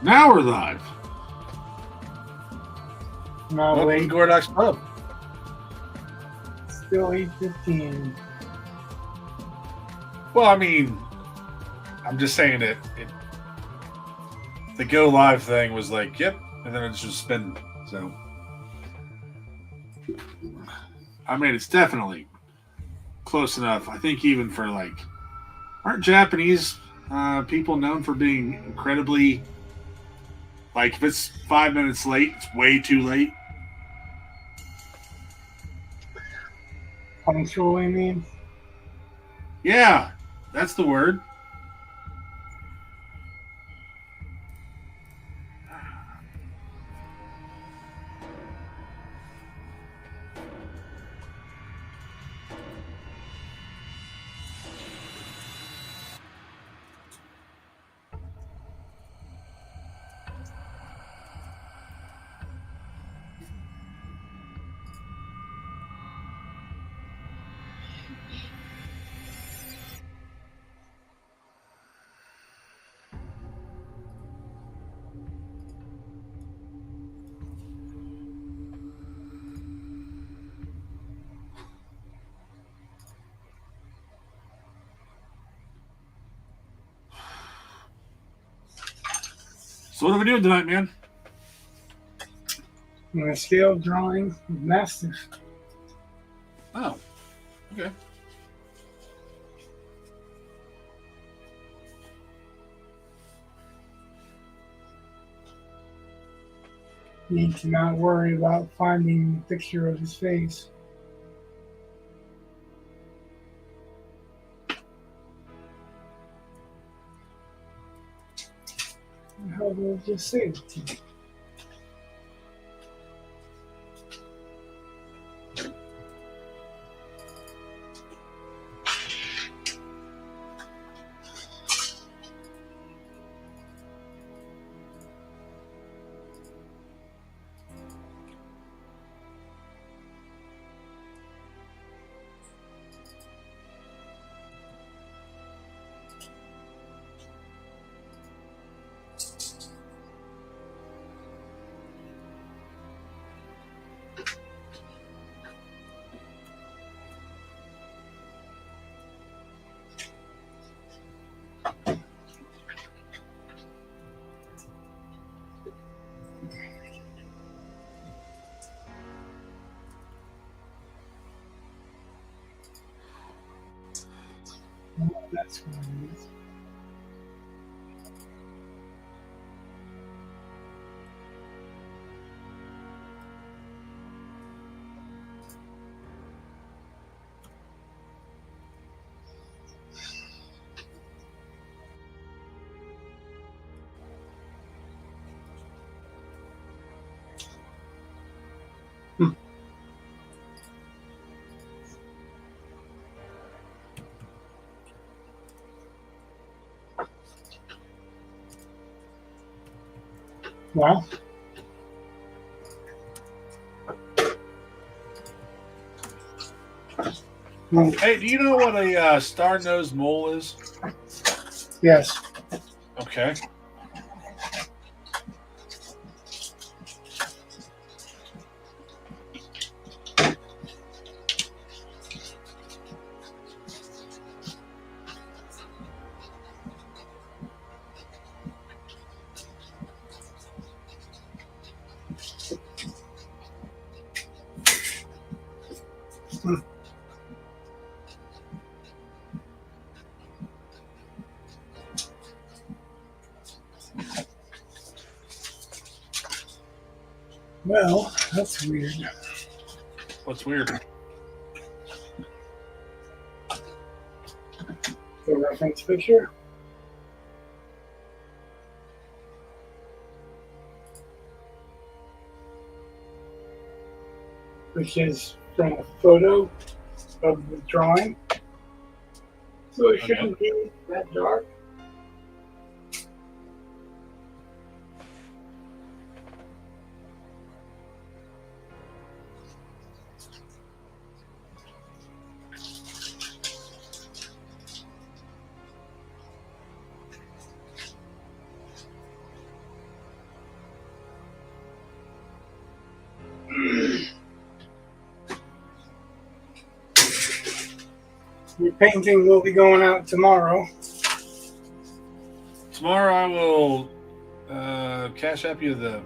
Now we're live. No, Welcome to wait. Gored Ox Pub. Still 8:15. Well, I mean, I'm just saying the go live thing was like, yep, and then it's just been so. I mean, it's definitely close enough. I think even for like, aren't Japanese people known for being incredibly like if it's 5 minutes late, it's way too late. Punctual, I mean. Yeah, that's the word. So what are we doing tonight, man? On a scale drawing with Mastiff. Oh, okay. Need to not worry about finding a picture of his face. How did I just say it to you? Oh, that's what it is. Well, Hey, do you know what a star-nosed mole is? yes. Okay. Well, that's weird. What's weird? The reference picture. Which is from a photo of the drawing. So it shouldn't be that dark. painting will be going out tomorrow. Tomorrow I will cash app you the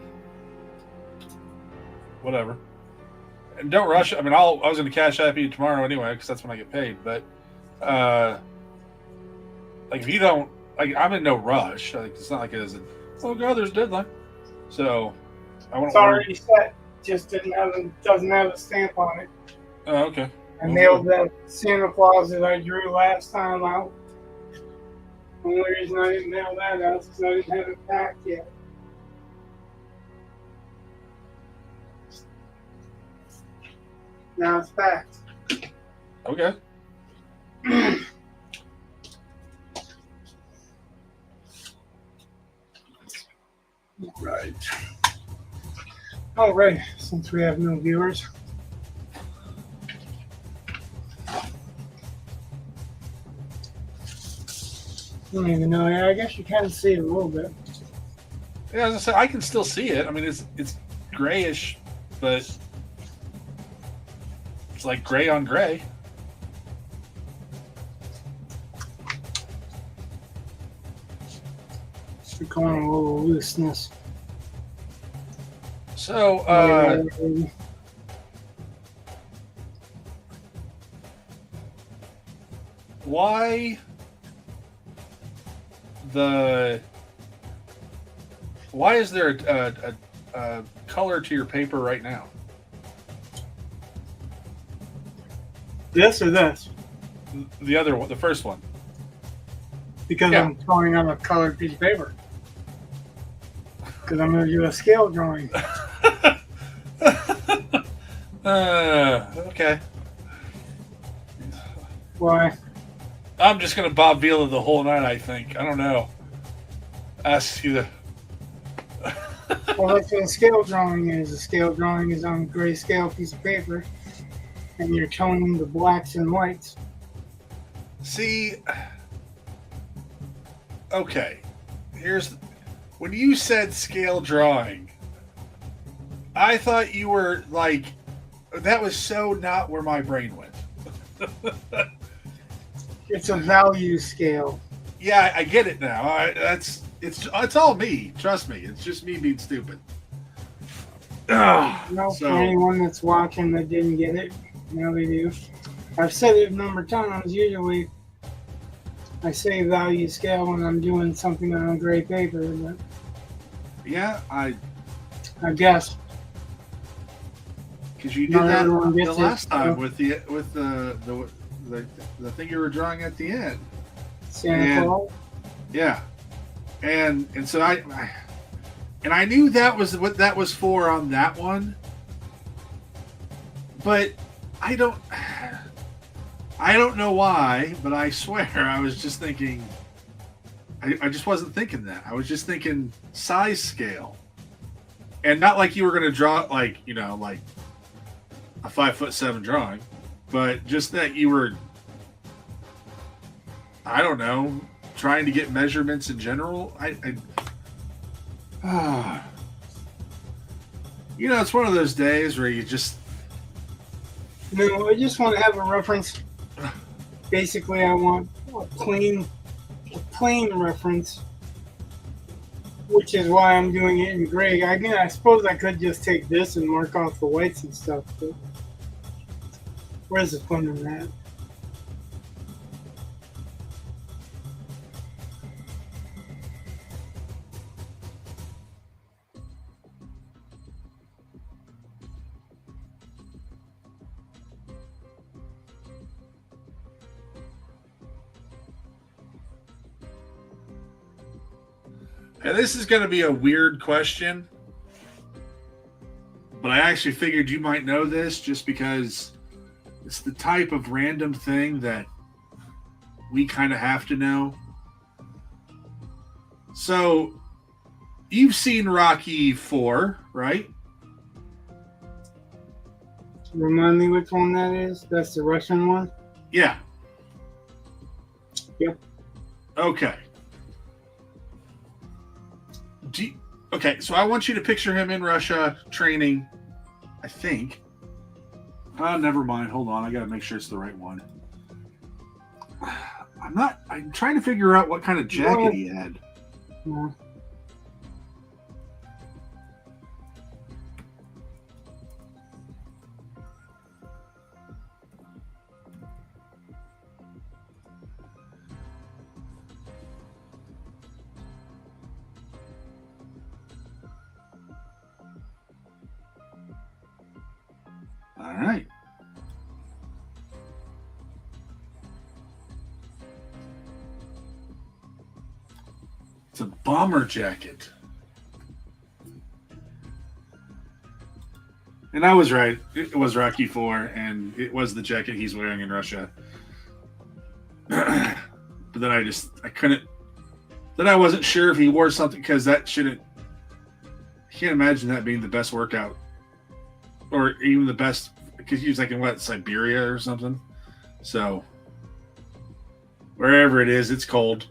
whatever. And don't rush. I mean, I was going to cash app you tomorrow anyway because that's when I get paid. But like if you don't, like I'm in no rush. Like it's not like it is. Oh God, there's a deadline. So I want. It's already set. Just doesn't have a stamp on it. Oh, okay. I nailed that Santa Claus that I drew last time out. The only reason I didn't nail that out is because I didn't have it packed yet. Now it's packed. Okay. Right. All right. Since we have no viewers. I don't even know. Yeah, I guess you can see it a little bit. Yeah, as I said, I can still see it. I mean, it's grayish, but it's like gray on gray. We're calling a little looseness. So, why is there a color to your paper right now? This or this? The other one, the first one. Because Yeah. I'm drawing on a colored piece of paper. Because I'm going to do a scale drawing. Okay. Why? I'm just gonna Bob Vila the whole night. I think. I don't know. Ask you the. Well, that's what a scale drawing is. A scale drawing is on a grayscale piece of paper, and you're toning the blacks and whites. See. Okay. Here's when you said scale drawing. I thought you were like. That was so not where my brain went. It's a value scale. Yeah, I get it now. It's all me. Trust me. It's just me being stupid. For anyone that's watching that didn't get it, now they do. I've said it a number of times. Usually, I say value scale when I'm doing something on gray paper, but yeah, I guess because you did not that everyone the gets last it, time so. with the thing you were drawing at the end. Santa Claus. Yeah, and so I knew that was what that was for on that one, but I don't know why, but I swear I was just thinking. I just wasn't thinking that. I was just thinking size scale, and not like you were going to draw like like a 5'7" drawing, but just that you were. I don't know, trying to get measurements in general. It's one of those days where you just. No, I just want to have a reference. Basically, I want a plain reference, which is why I'm doing it in gray. I mean, I suppose I could just take this and mark off the whites and stuff, but where's the fun in that? And this is going to be a weird question, but I actually figured you might know this just because it's the type of random thing that we kind of have to know. So, you've seen Rocky 4, right? Remind me which one that is? That's the Russian one? Yeah. Yep. Okay. Okay, so I want you to picture him in Russia training, I think. Never mind. Hold on. I got to make sure it's the right one. I'm trying to figure out what kind of jacket he had. Yeah. All right. It's a bomber jacket. And I was right. It was Rocky 4, and it was the jacket he's wearing in Russia. But then I couldn't. Then I wasn't sure if he wore something because that shouldn't. I can't imagine that being the best workout, or even the best because he was like in what, Siberia or something. So wherever it is, it's cold.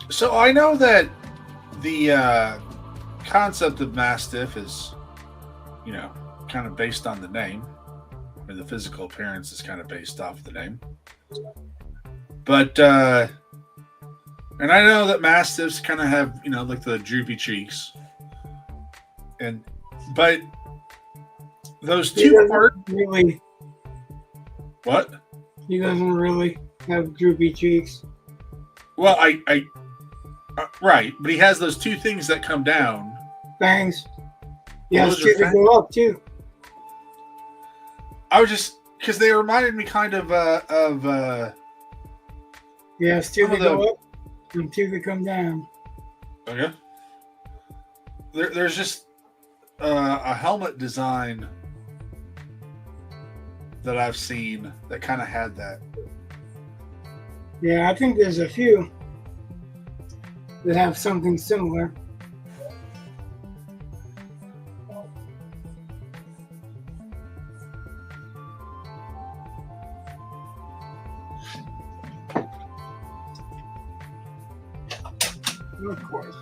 So I know that the concept of Mastiff is, kind of based on the name, or the physical appearance is kind of based off the name. But and I know that Mastiffs kind of have, like the droopy cheeks, but those two parts really. What? He doesn't really have droopy cheeks. Well, I right, but he has those two things that come down. Bangs. He has two that go up too. I was just because they reminded me kind of he has two that go up and two that come down. Okay. There's just a helmet design that I've seen that kind of had that. Yeah, I think there's a few that have something similar. Of course.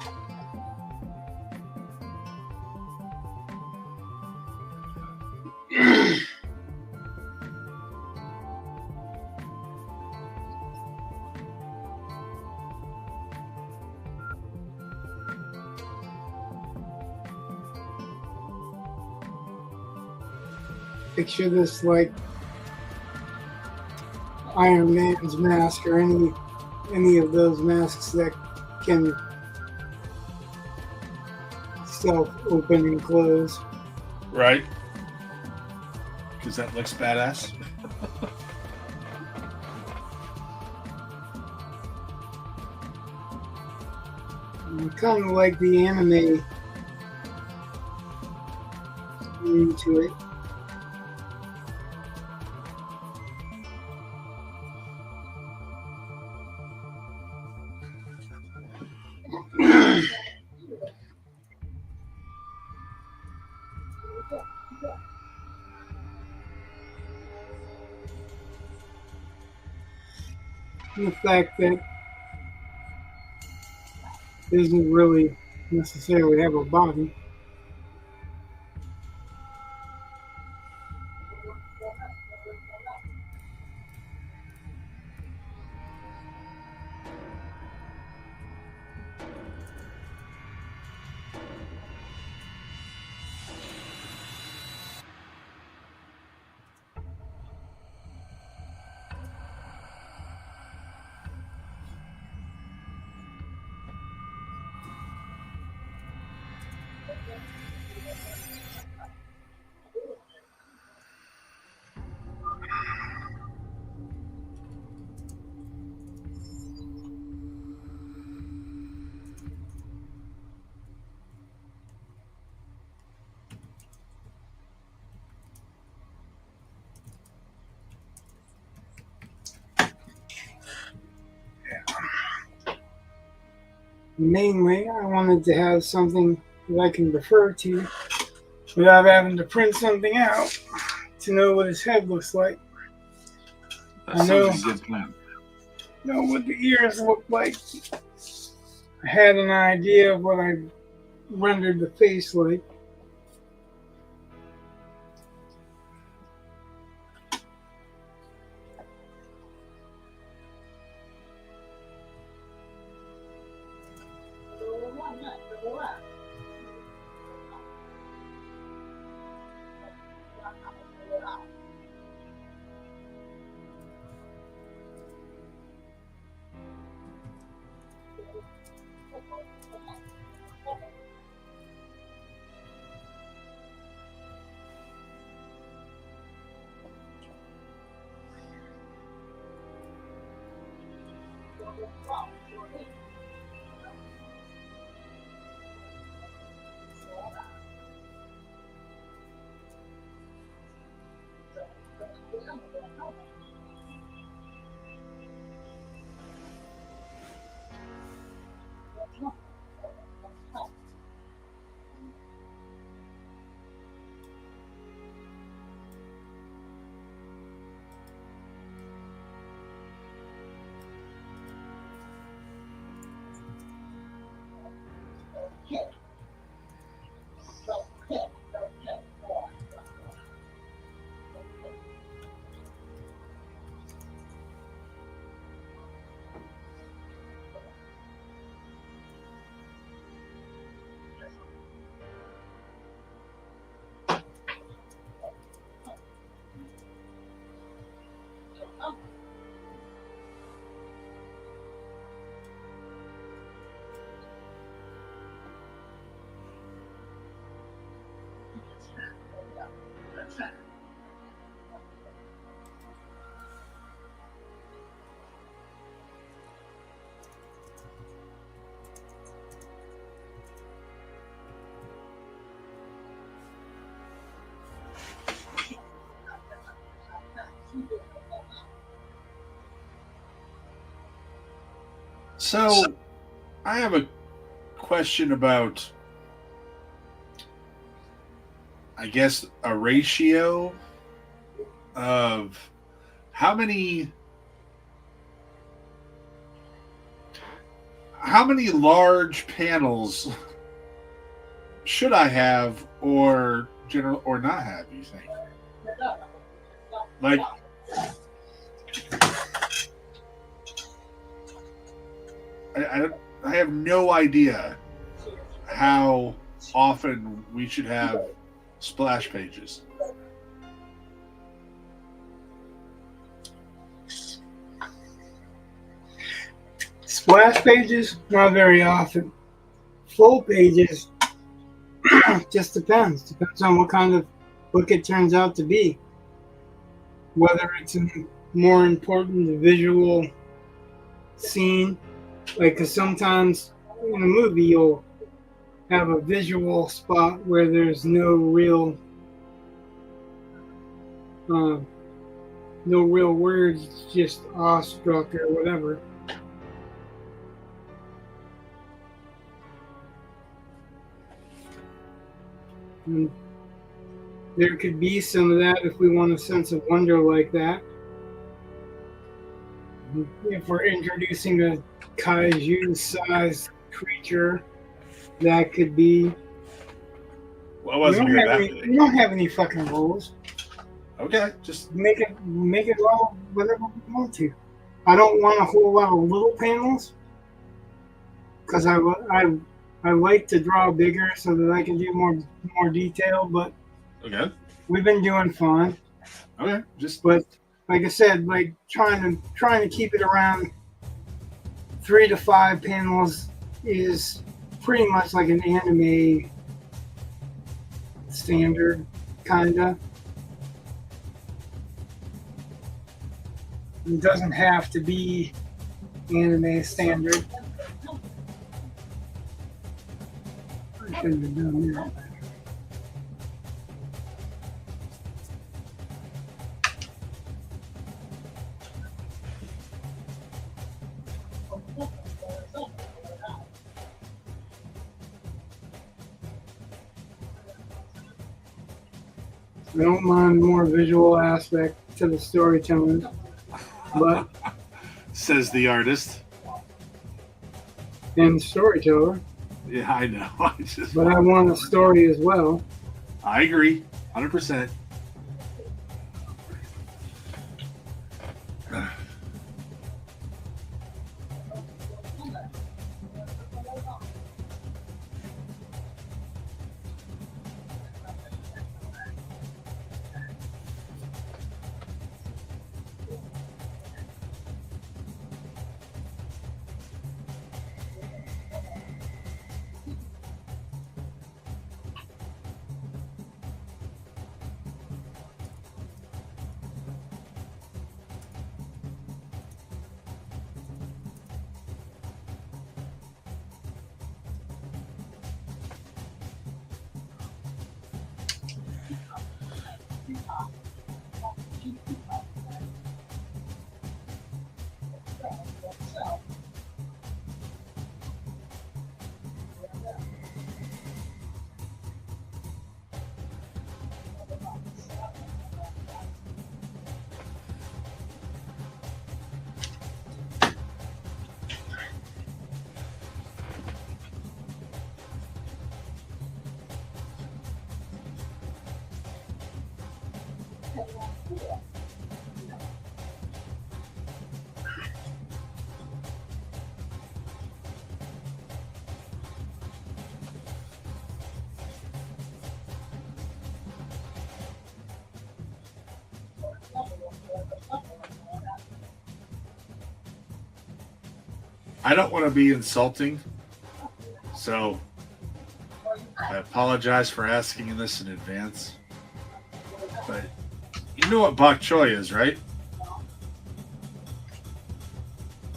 Picture this like Iron Man's mask or any of those masks that can self-open and close. Right. Because that looks badass. kind of like the anime into it. The fact that it doesn't really necessarily have a body. Mainly, I wanted to have something that I can refer to without having to print something out to know what his head looks like. That sounds like a good plan. Know what the ears look like. I had an idea of what I rendered the face like. So, I have a question about, I guess, a ratio of how many large panels should I have or not have, you think? Like, I have no idea how often we should have splash pages. Splash pages, not very often. Full pages, just depends. Depends on what kind of book it turns out to be. Whether it's a more important visual scene, like, 'cause sometimes in a movie, you'll have a visual spot where there's uh, no real words, it's just awestruck or whatever. And there could be some of that if we want a sense of wonder like that. If we're introducing a kaiju-sized creature, that could be. Well, I wasn't we near don't have that any, big. we don't have any fucking rules. Okay, just Make it all whatever we want to. I don't want a whole lot of little panels because I like to draw bigger so that I can do more detail. But okay. we've been doing fine. Okay, just But like I said, like trying to keep it around 3 to 5 panels is pretty much like an anime standard, kinda. It doesn't have to be anime standard. I shouldn't have done that. I don't mind more visual aspect to the storytelling, but says the artist. and storyteller. Yeah, I know. But I want a story as well. I agree, 100%. I don't want to be insulting, so I apologize for asking this in advance. But you know what bok choy is, right?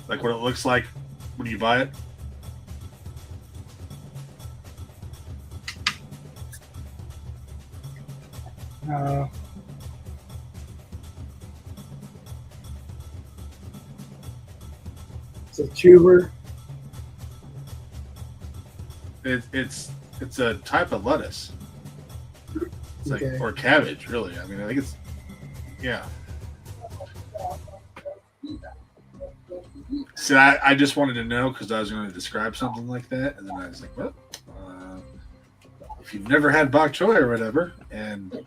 Like what it looks like when you buy it? It's a tuber. It's a type of lettuce. It's like Okay. or cabbage, really. I mean, I think it's yeah. So I just wanted to know because I was going to describe something like that, and then I was like, well, if you've never had bok choy or whatever, and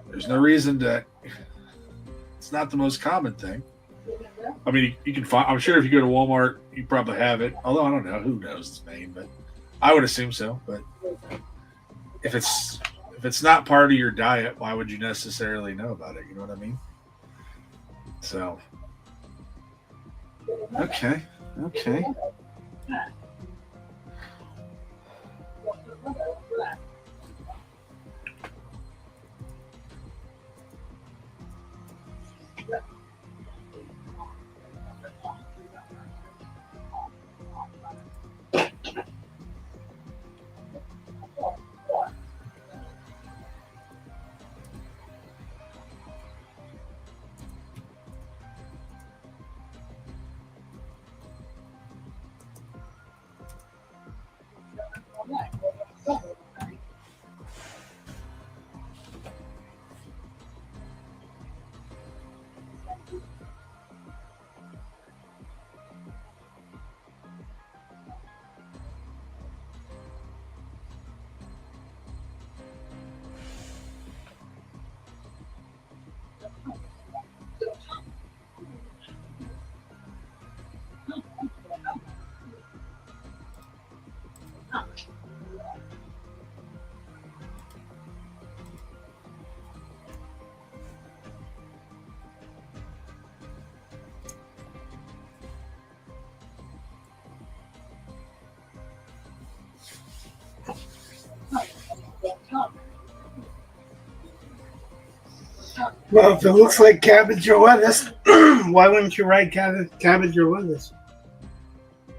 there's no reason to, it's not the most common thing. I mean, you can find. I'm sure if you go to Walmart, you probably have it. Although I don't know, who knows its name, but I would assume so. But if it's not part of your diet, why would you necessarily know about it? You know what I mean? So, okay. Well, if it looks like cabbage or lettuce, why wouldn't you write cabbage or lettuce?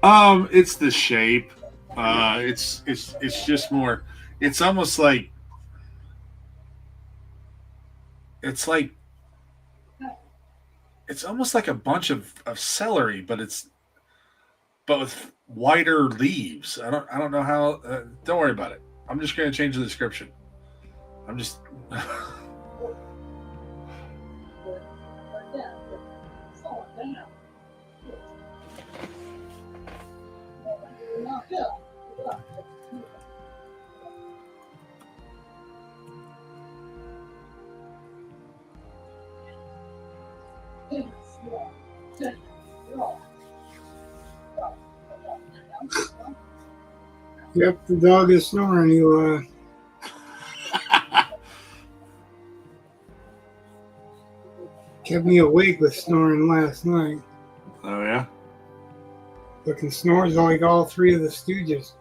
It's the shape. It's just more. It's almost like it's like it's almost like a bunch of celery, but with wider leaves. I don't know how. Don't worry about it. I'm just going to change the description. I'm just. Yep, the dog is snoring. You kept me awake with snoring last night. Oh yeah. Fucking snores like all three of the Stooges.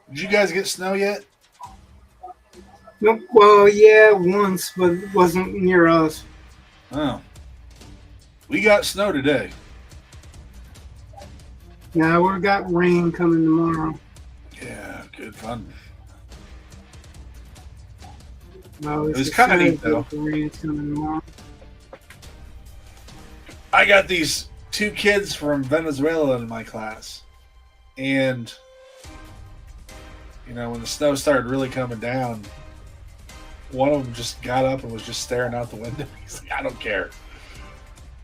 Did you guys get snow yet? Nope. Well, yeah, once, but it wasn't near us. Oh, we got snow today. Now we got rain coming tomorrow. Yeah, good fun. Well, It was kind of neat though. the rain's coming tomorrow. I got these two kids from Venezuela in my class, and when the snow started really coming down, one of them just got up and was just staring out the window. He's like, "I don't care,"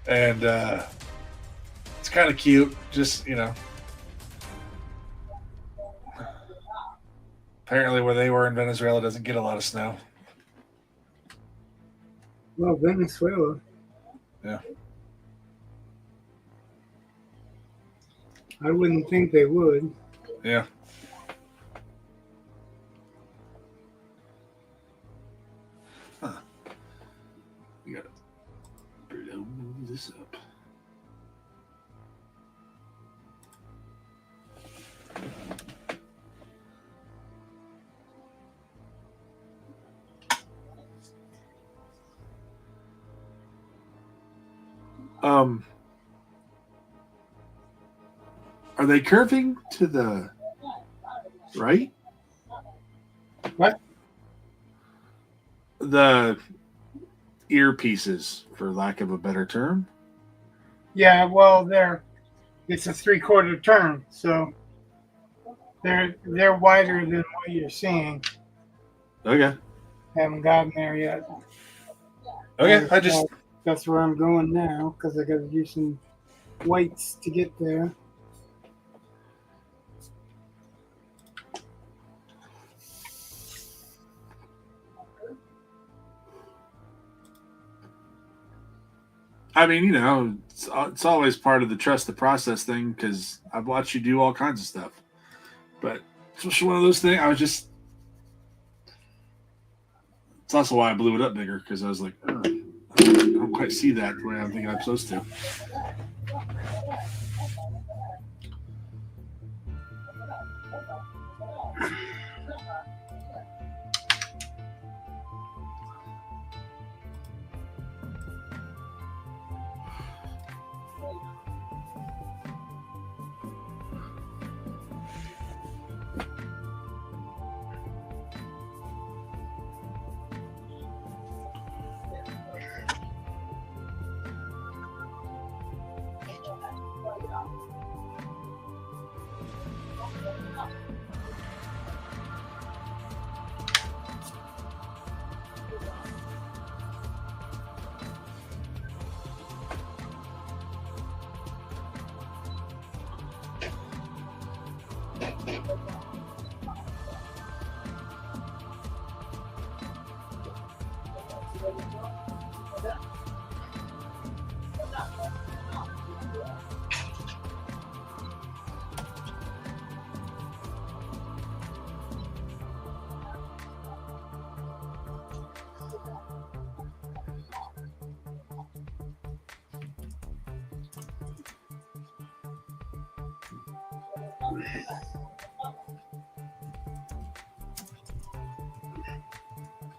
and it's kind of cute. Just apparently where they were in Venezuela doesn't get a lot of snow. Well, Venezuela. Yeah. I wouldn't think they would. Yeah. Huh. We gotta move this up. Um, are they curving to the right? What? The earpieces, for lack of a better term. Yeah, well, it's a 3/4 turn, so they're wider than what you're seeing. Okay. Haven't gotten there yet. Okay. I just That's where I'm going now because I got to do some whites to get there. I mean, you know, it's always part of the trust the process thing because I've watched you do all kinds of stuff. But it's just one of those things. I was just. It's also why I blew it up bigger because I was like, I don't quite see that the way I'm thinking I'm supposed to.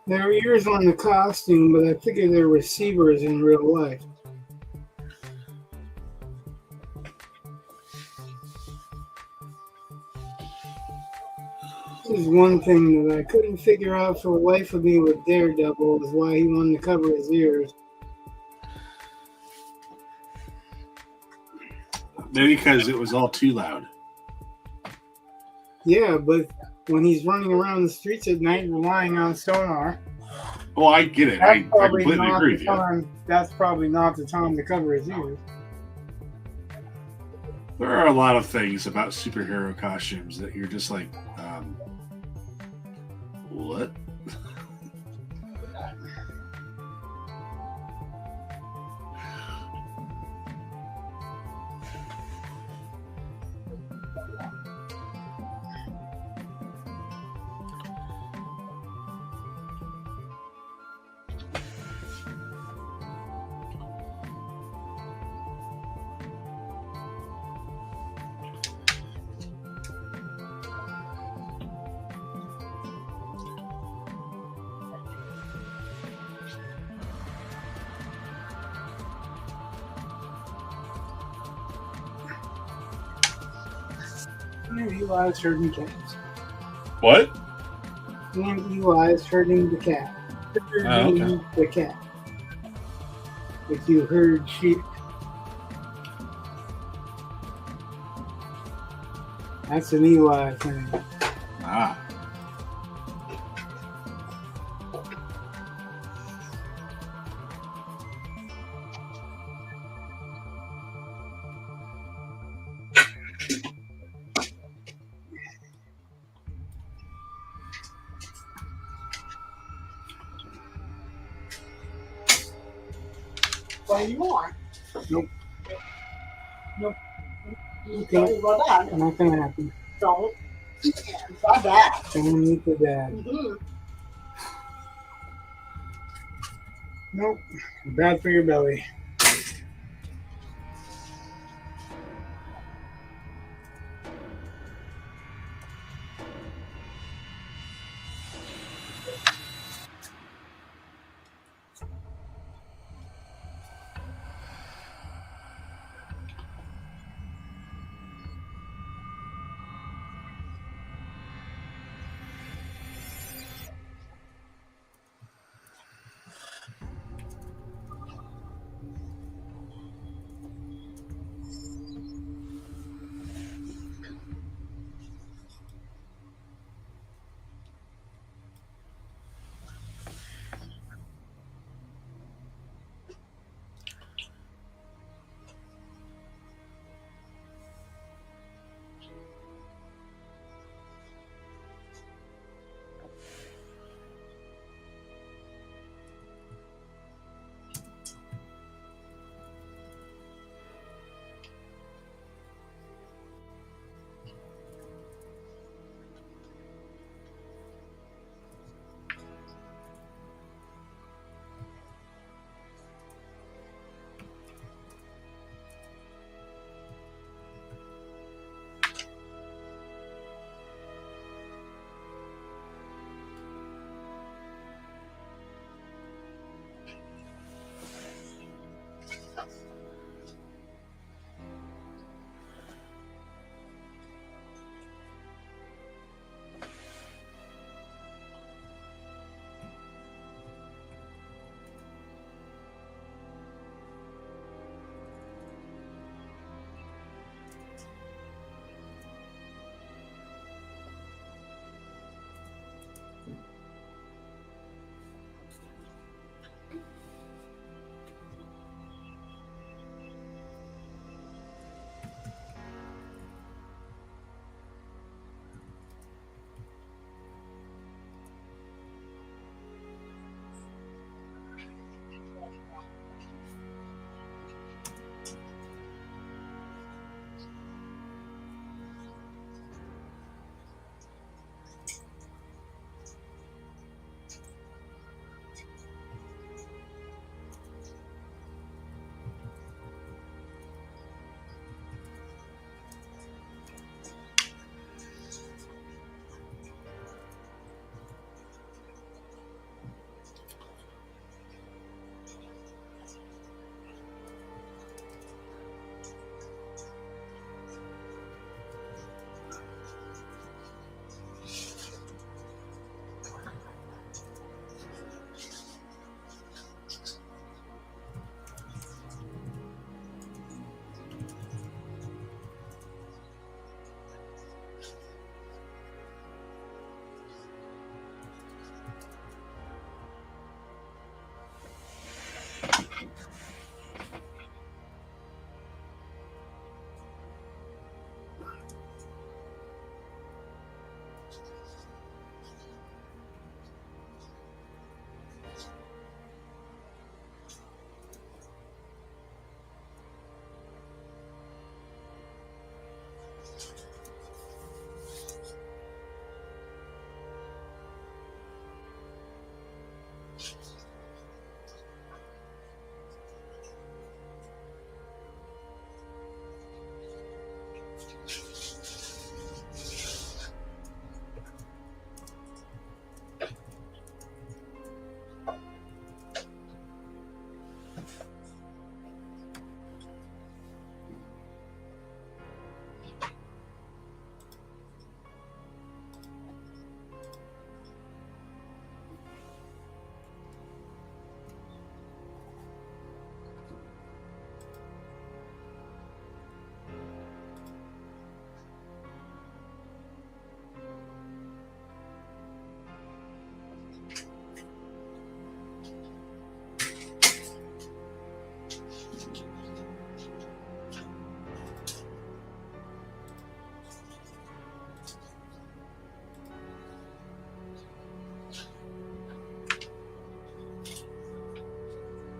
There are ears on the costume, but I figure they're receivers in real life. This is one thing that I couldn't figure out for the life of me with Daredevil is why he wanted to cover his ears. Maybe because it was all too loud. Yeah, but when he's running around the streets at night relying on sonar, Well, I get it. I completely agree with you. That's probably not the time to cover his ears. There are a lot of things about superhero costumes that you're just like, what? And Eli's herding cats. What? And Eli's herding the cat. Okay. The cat. If you herd sheep. That's an Eli thing. Ah. What do you want? Nope. Okay. Well, that. Not gonna happen. Don't. Try that. Don't eat the dad. Mm-hmm. Nope. Bad for your belly.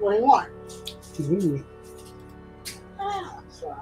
What do you want? Ooh. Ah, sorry.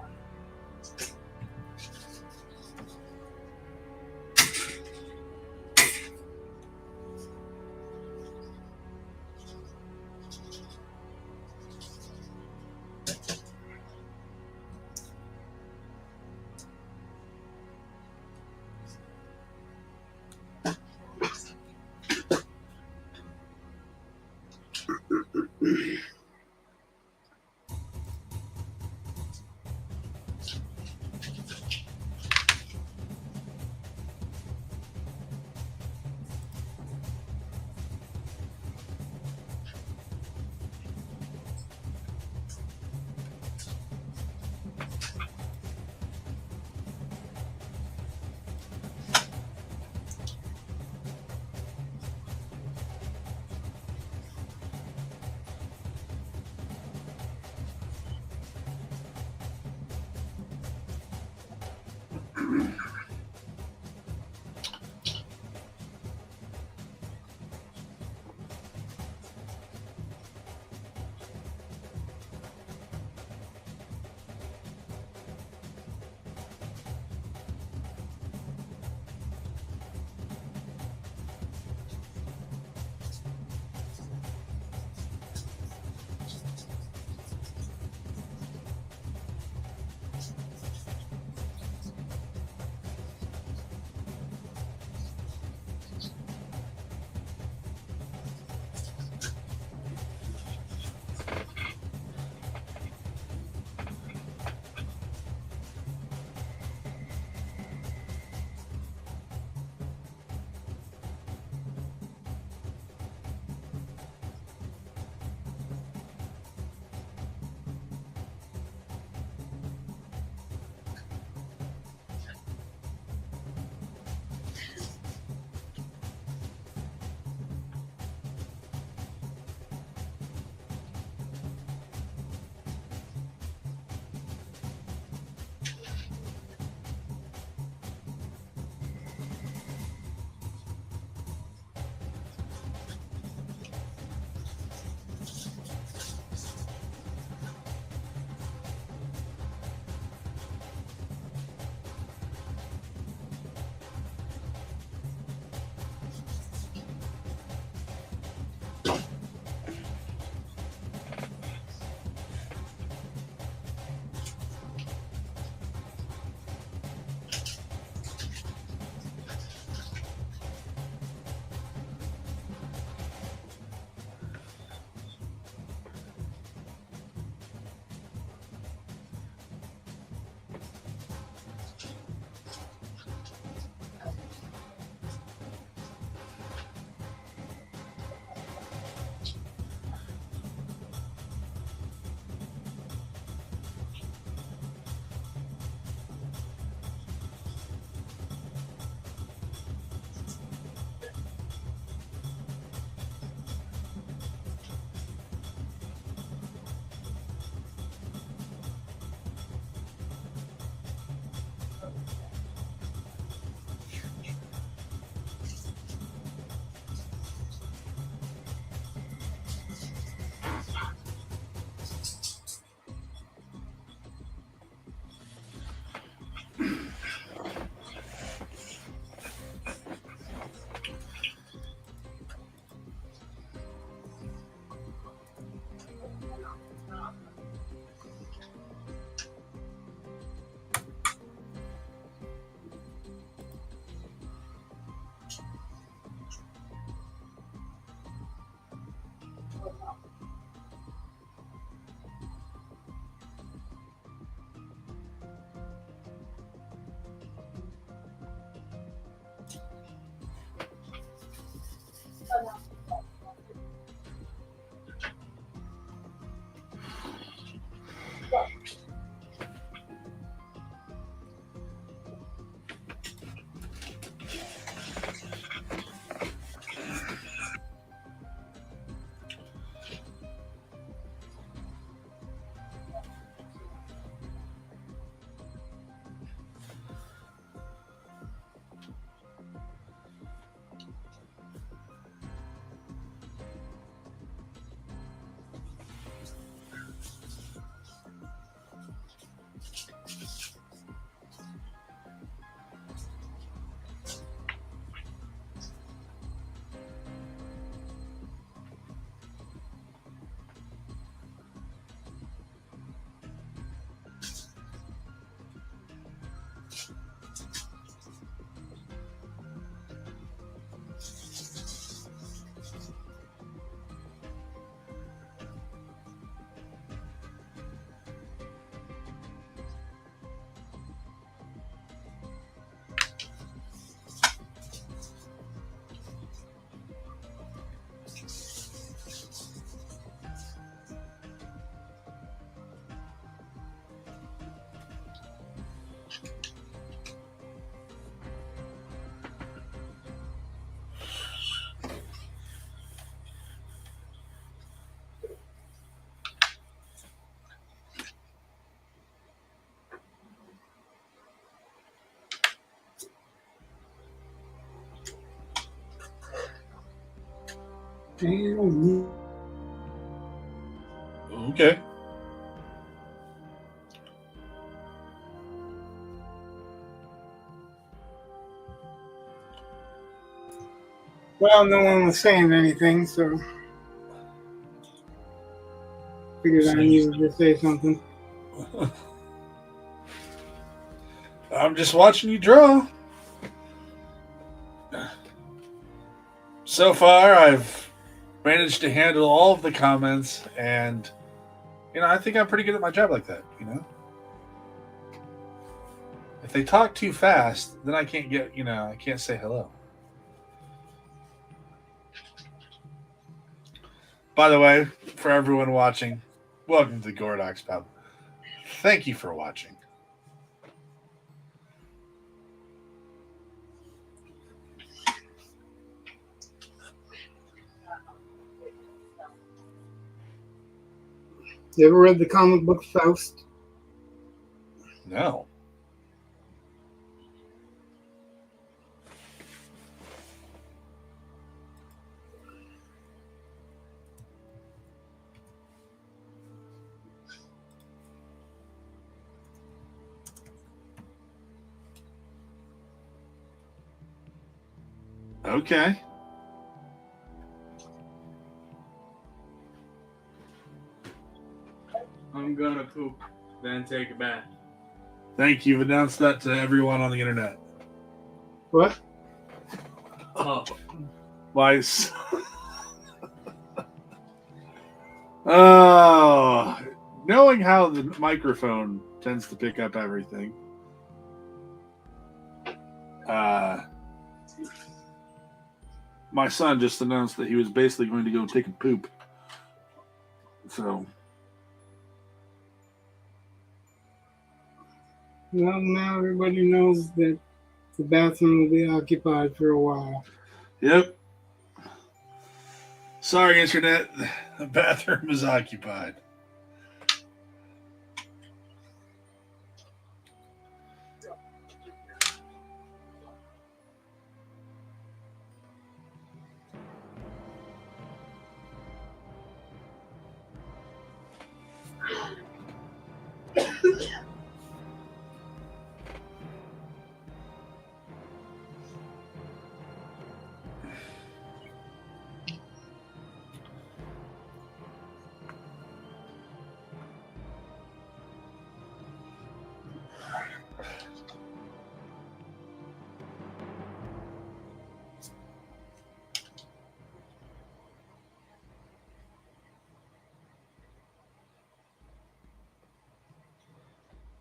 Damn. Okay. Well, no one was saying anything, so figured I needed to say something. I'm just watching you draw. So far, I've managed to handle all of the comments, and I think I'm pretty good at my job like that. If they talk too fast, then I can't get, I can't say hello. By the way, for everyone watching, welcome to the Gored Ox Pub. Thank you for watching. You ever read the comic book Faust? No. Okay. I'm gonna poop, then take a bath. Thank you. You've announced that to everyone on the internet. What? Oh, Oh, knowing how the microphone tends to pick up everything. My son just announced that he was basically going to go take a poop. So, Well, now everybody knows that the bathroom will be occupied for a while. yep. Sorry, internet. The bathroom is occupied.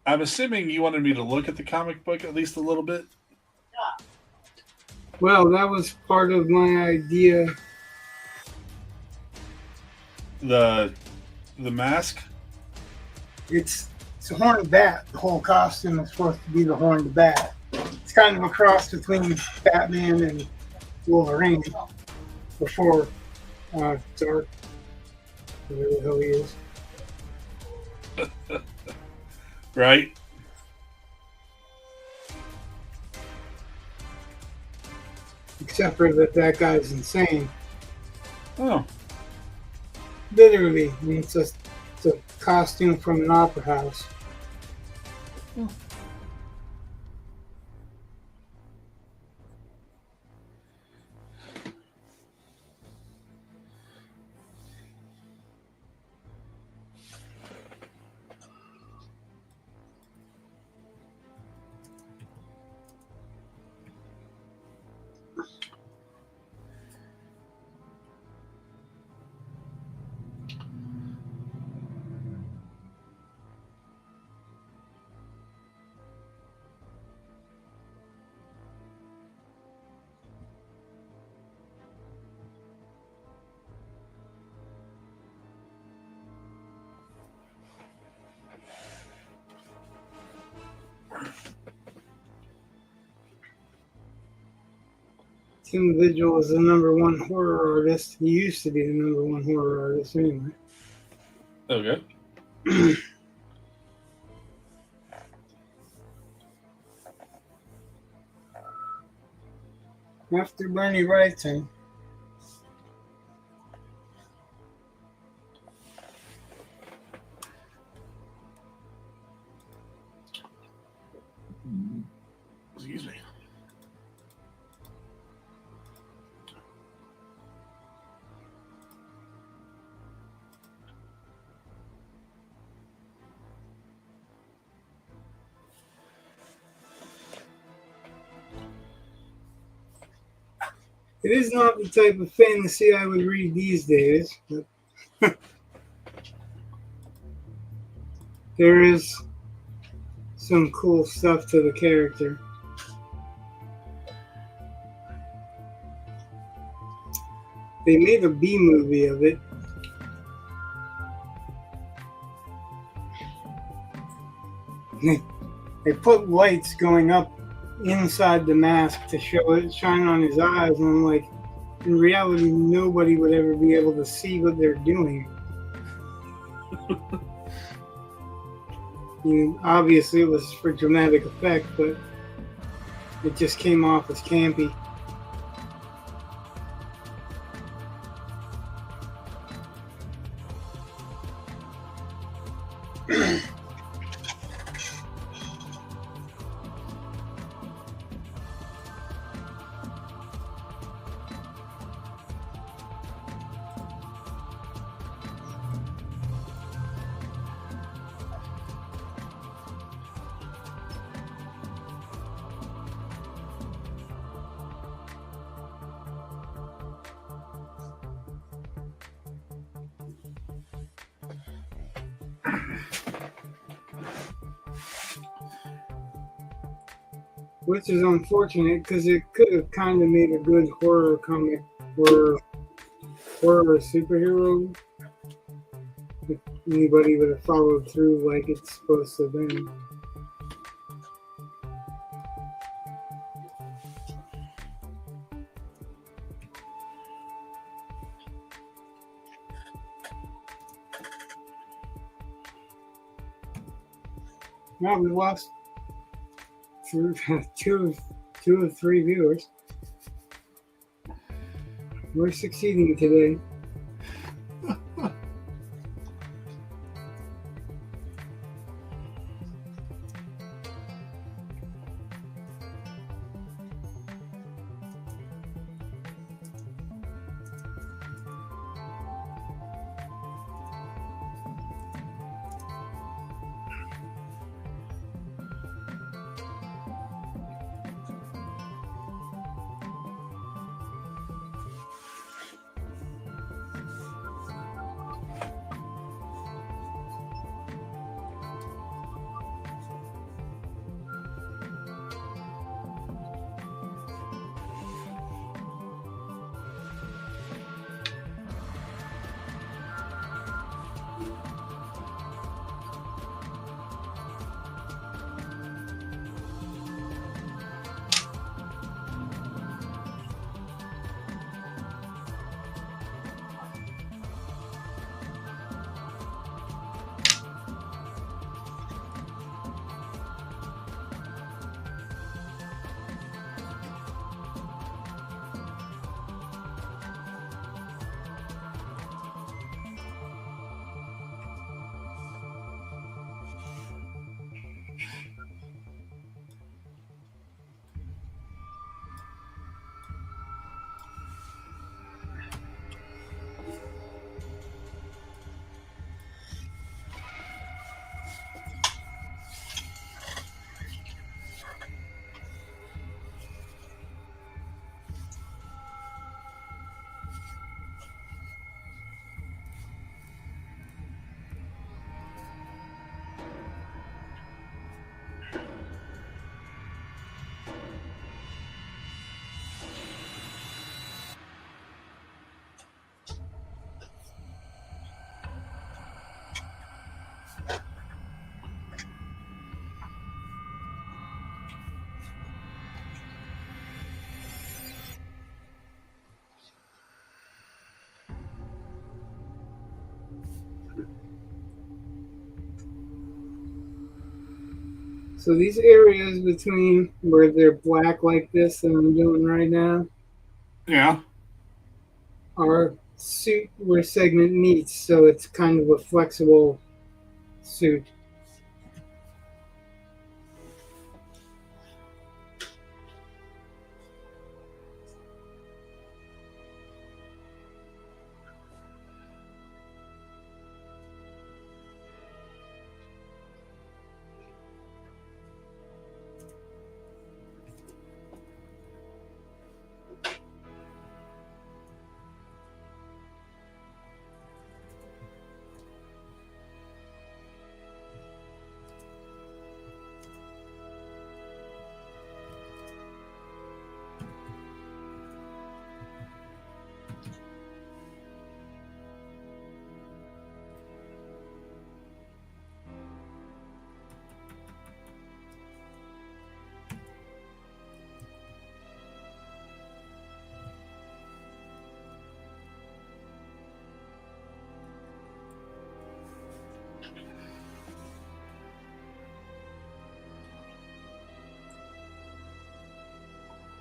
I'm assuming you wanted me to look at the comic book at least a little bit. Well, that was part of my idea. The mask. It's a horned bat. The whole costume is supposed to be the horned bat. It's kind of a cross between Batman and Wolverine before Dark, whatever the hell he is. Right. Except for that guy's insane. Oh. Literally, I mean, it's a costume from an opera house. Tim Vigil is the #1 horror artist. He used to be the #1 horror artist anyway. Okay. After Bernie Wrightson. Excuse me. It is not the type of fantasy I would read these days, but there is some cool stuff to the character. They made a B movie of it. They put lights going up inside the mask to show it shine on his eyes, and I'm like, in reality, nobody would ever be able to see what they're doing. Obviously, it was for dramatic effect, but it just came off as campy. Which is unfortunate because it could have kind of made a good horror comic or horror superhero if anybody would have followed through like it's supposed to have been. Now we lost two of three viewers. We're succeeding today. So these areas between where they're black like this that I'm doing right now Yeah. are suit where segment meets, so it's kind of a flexible suit.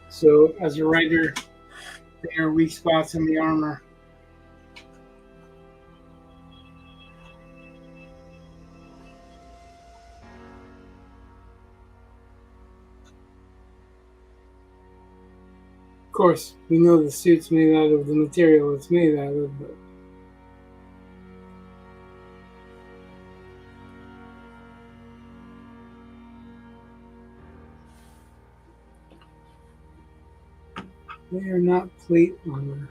So as a writer, there are weak spots in the armor. Of course, we know the suit's made out of the material it's made out of, but they are not plate armor.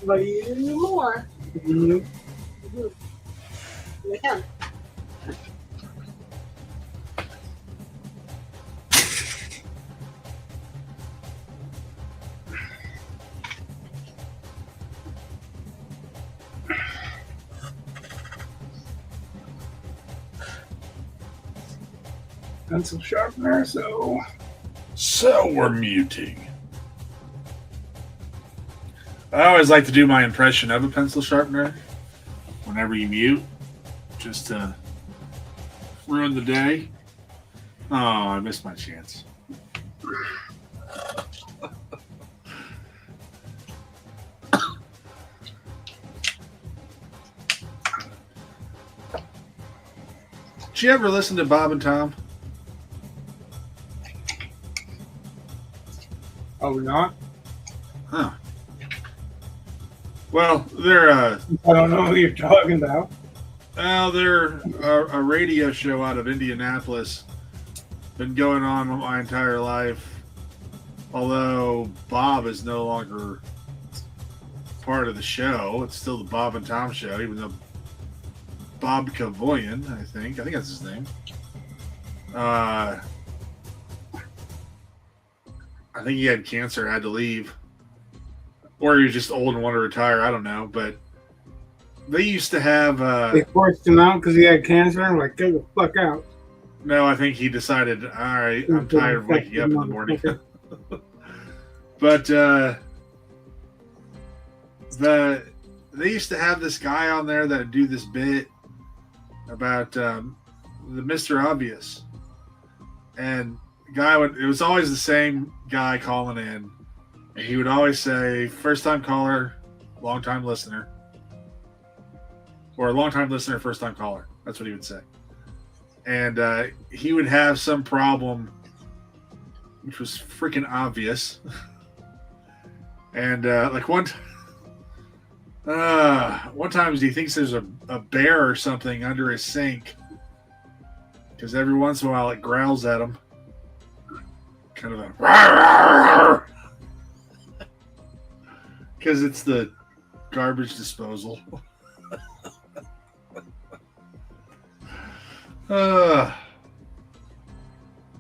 But you do more. Mhm. You can. Pencil sharpener, so So we're muting. I always like to do my impression of a pencil sharpener whenever you mute, just to ruin the day. Oh, I missed my chance. Did you ever listen to Bob and Tom? oh not. Huh. Well, they're I don't know who you're talking about. they're a radio show out of Indianapolis. Been going on my entire life. Although Bob is no longer part of the show, it's still the Bob and Tom show, even though Bob Cavoyan, I think that's his name. I think he had cancer, had to leave, or he was just old and wanted to retire. I don't know, but they used to have. They forced him out because he had cancer. I'm like, get the fuck out. No, I think he decided, all right, I'm tired of waking up in the morning. But they used to have this guy on there that would do this bit about the Mr. Obvious, and the guy it was always the same guy calling in, and he would always say, first time caller, long time listener, or long time listener, first time caller. That's what he would say. And he would have some problem, which was freaking obvious. And like one time he thinks there's a bear or something under his sink, because every once in a while it growls at him. Kind of a because it's the garbage disposal. I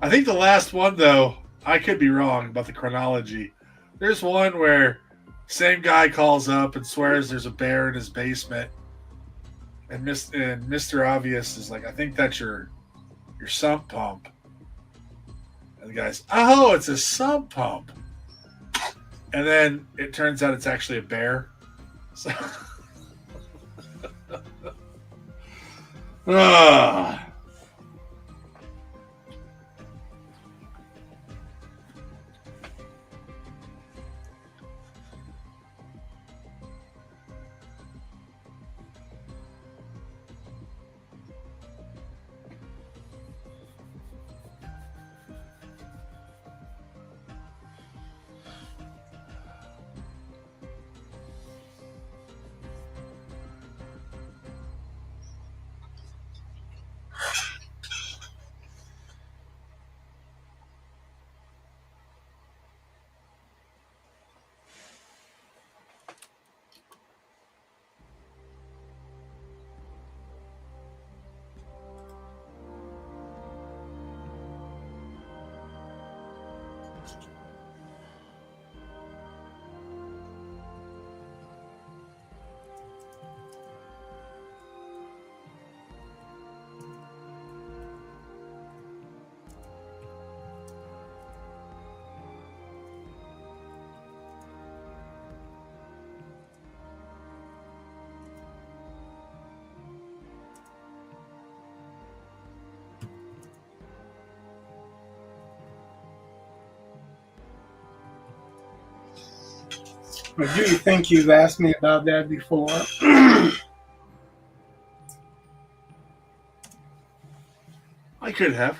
think the last one, though, I could be wrong about the chronology. There's one where same guy calls up and swears there's a bear in his basement, and Mr. Obvious is like, I think that's your sump pump. And the guy's, oh, it's a sump pump. And then it turns out it's actually a bear. So, I do think you've asked me about that before. I could have.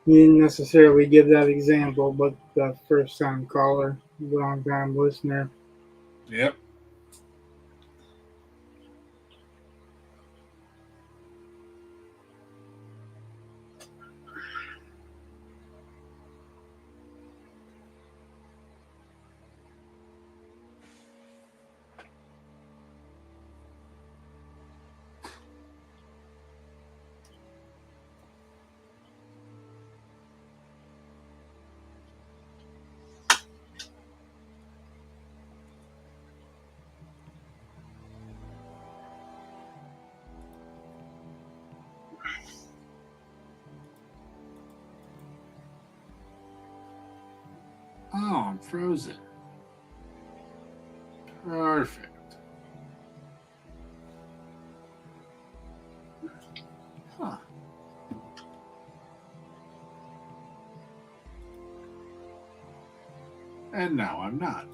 You didn't necessarily give that example, but the first time caller, long time listener. Yep. frozen. Perfect. Huh. And now I'm not.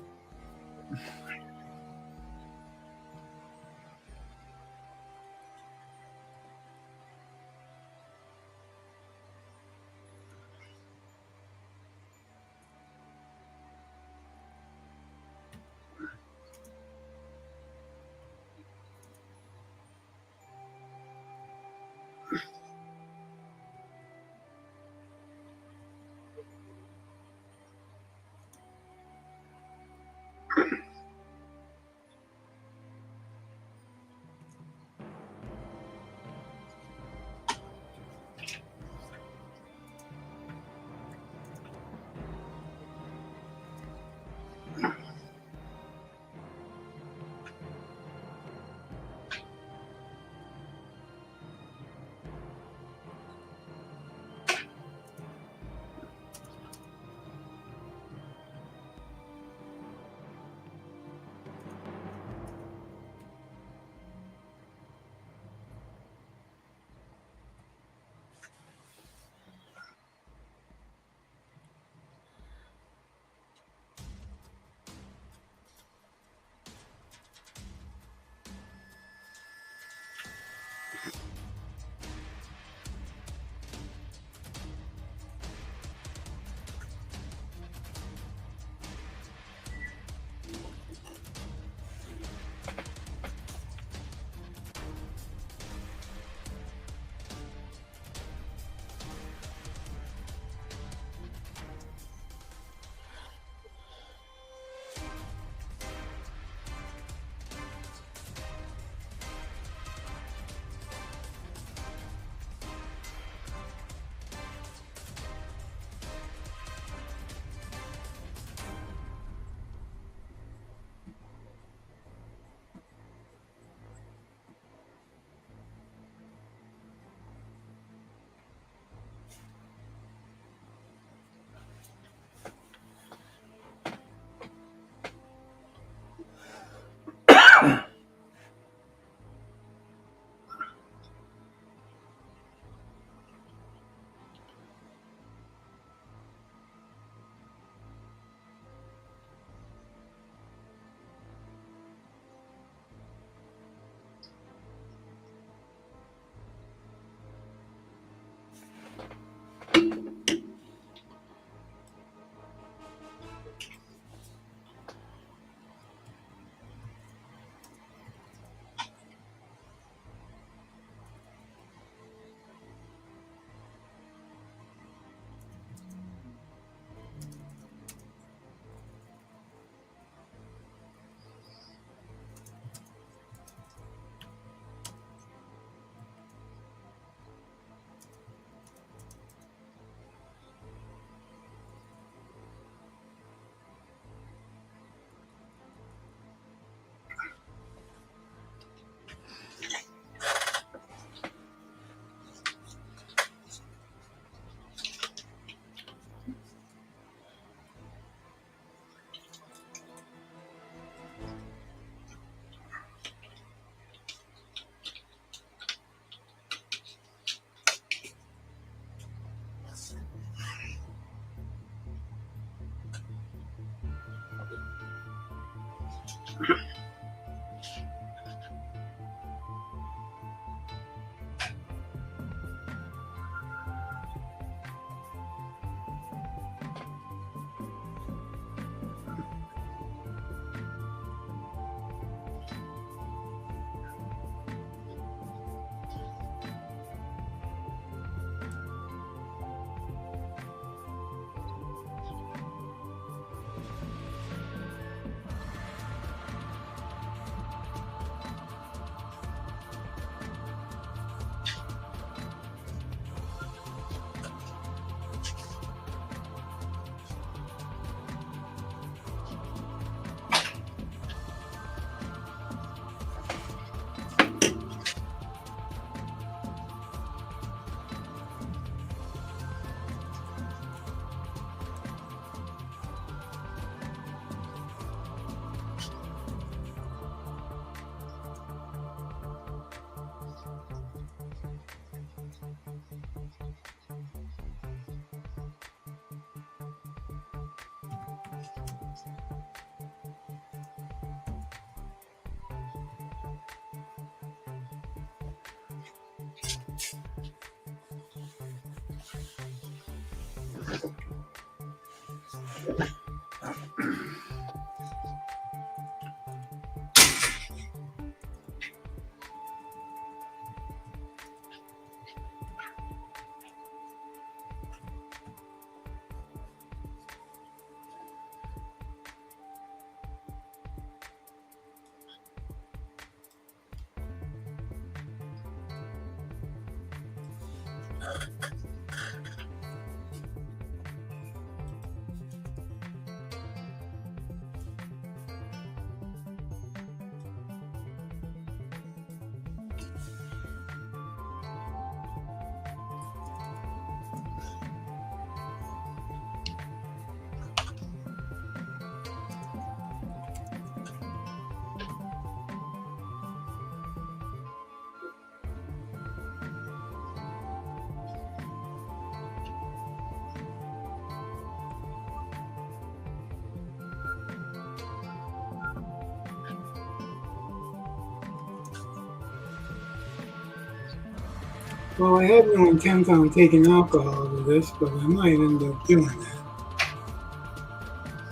Well, I had no intent on taking alcohol to this, but I might end up doing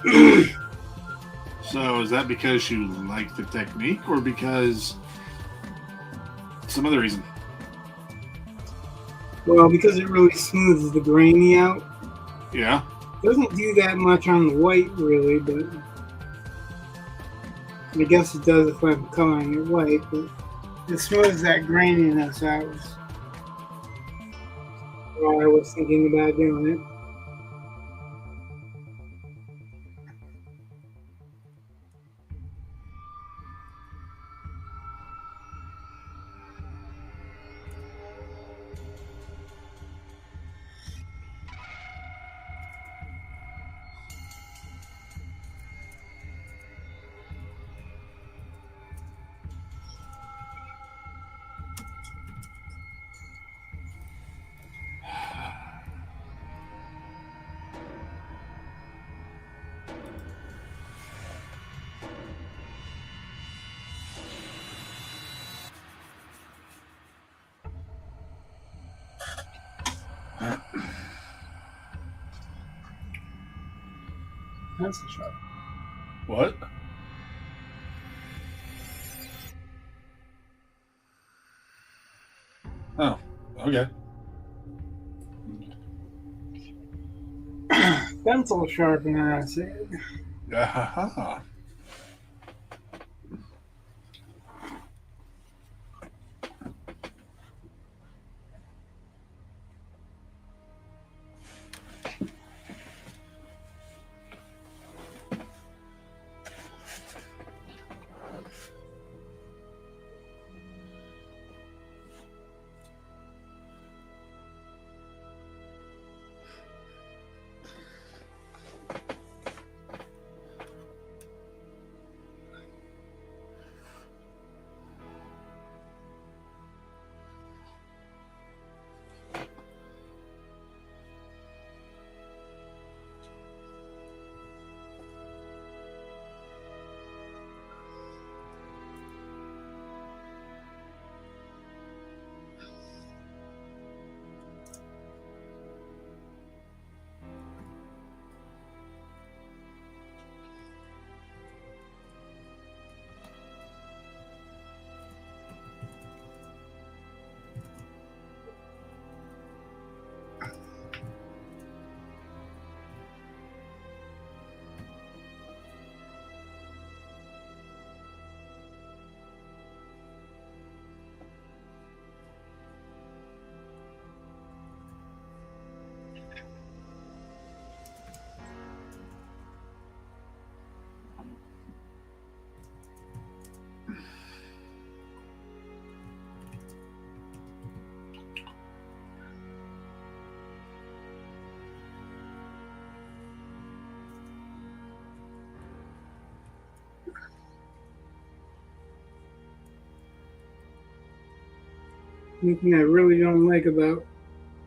that. So is that because you like the technique or because some other reason? Well, because it really smooths the grainy out. Yeah. Doesn't do that much on the white, really, but I guess it does if I'm coloring it white, but it smooths that graininess out. While I was thinking about doing it. That's a shot. What? Oh, okay. Pencil sharpener, I said. Ah. One thing I really don't like about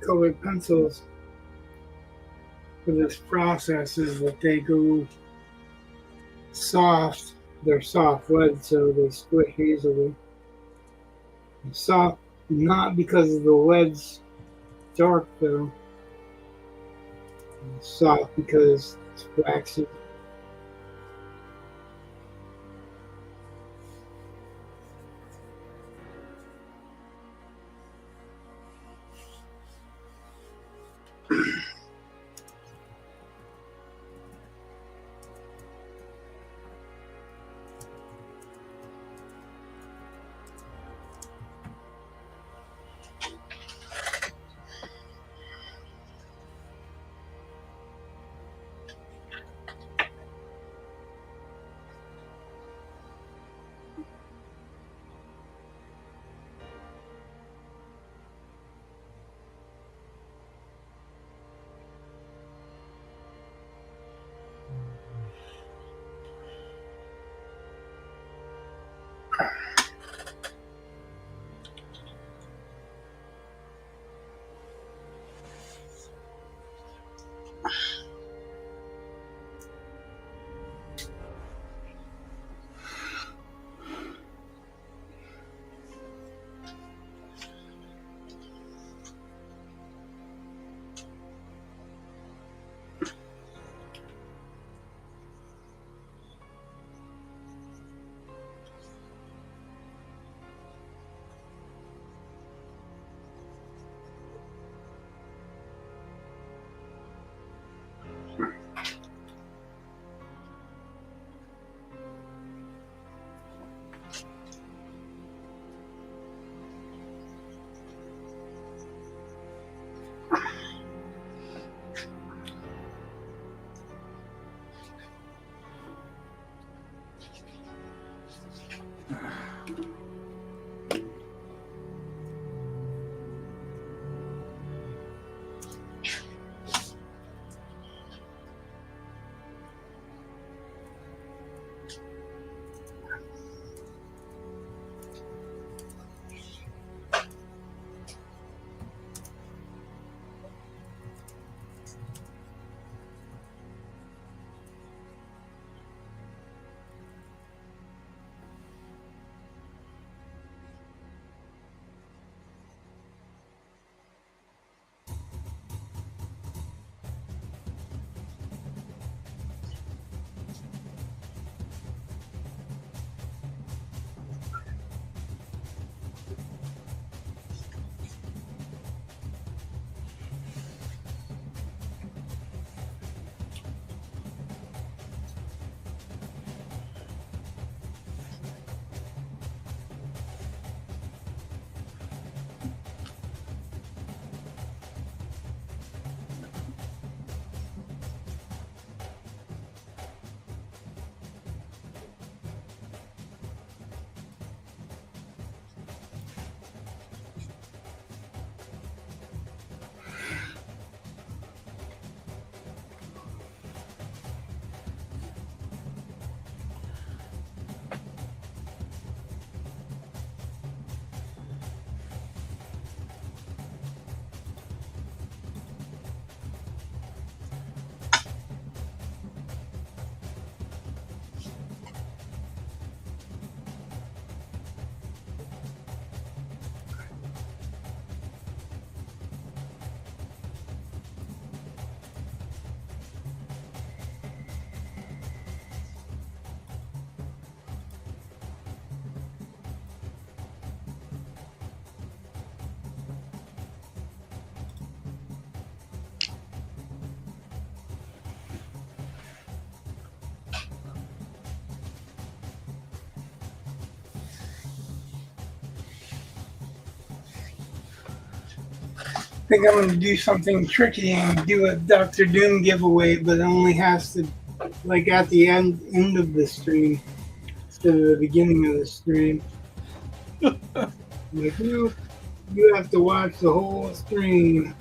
colored pencils for this process is that they go soft. They're soft lead, so they squish easily. Soft, not because of the lead's dark though. soft because it's waxy. I think I'm going to do something tricky and do a Doctor Doom giveaway, but it only has to, like, at the end of the stream instead of the beginning of the stream. Like, you have to watch the whole stream.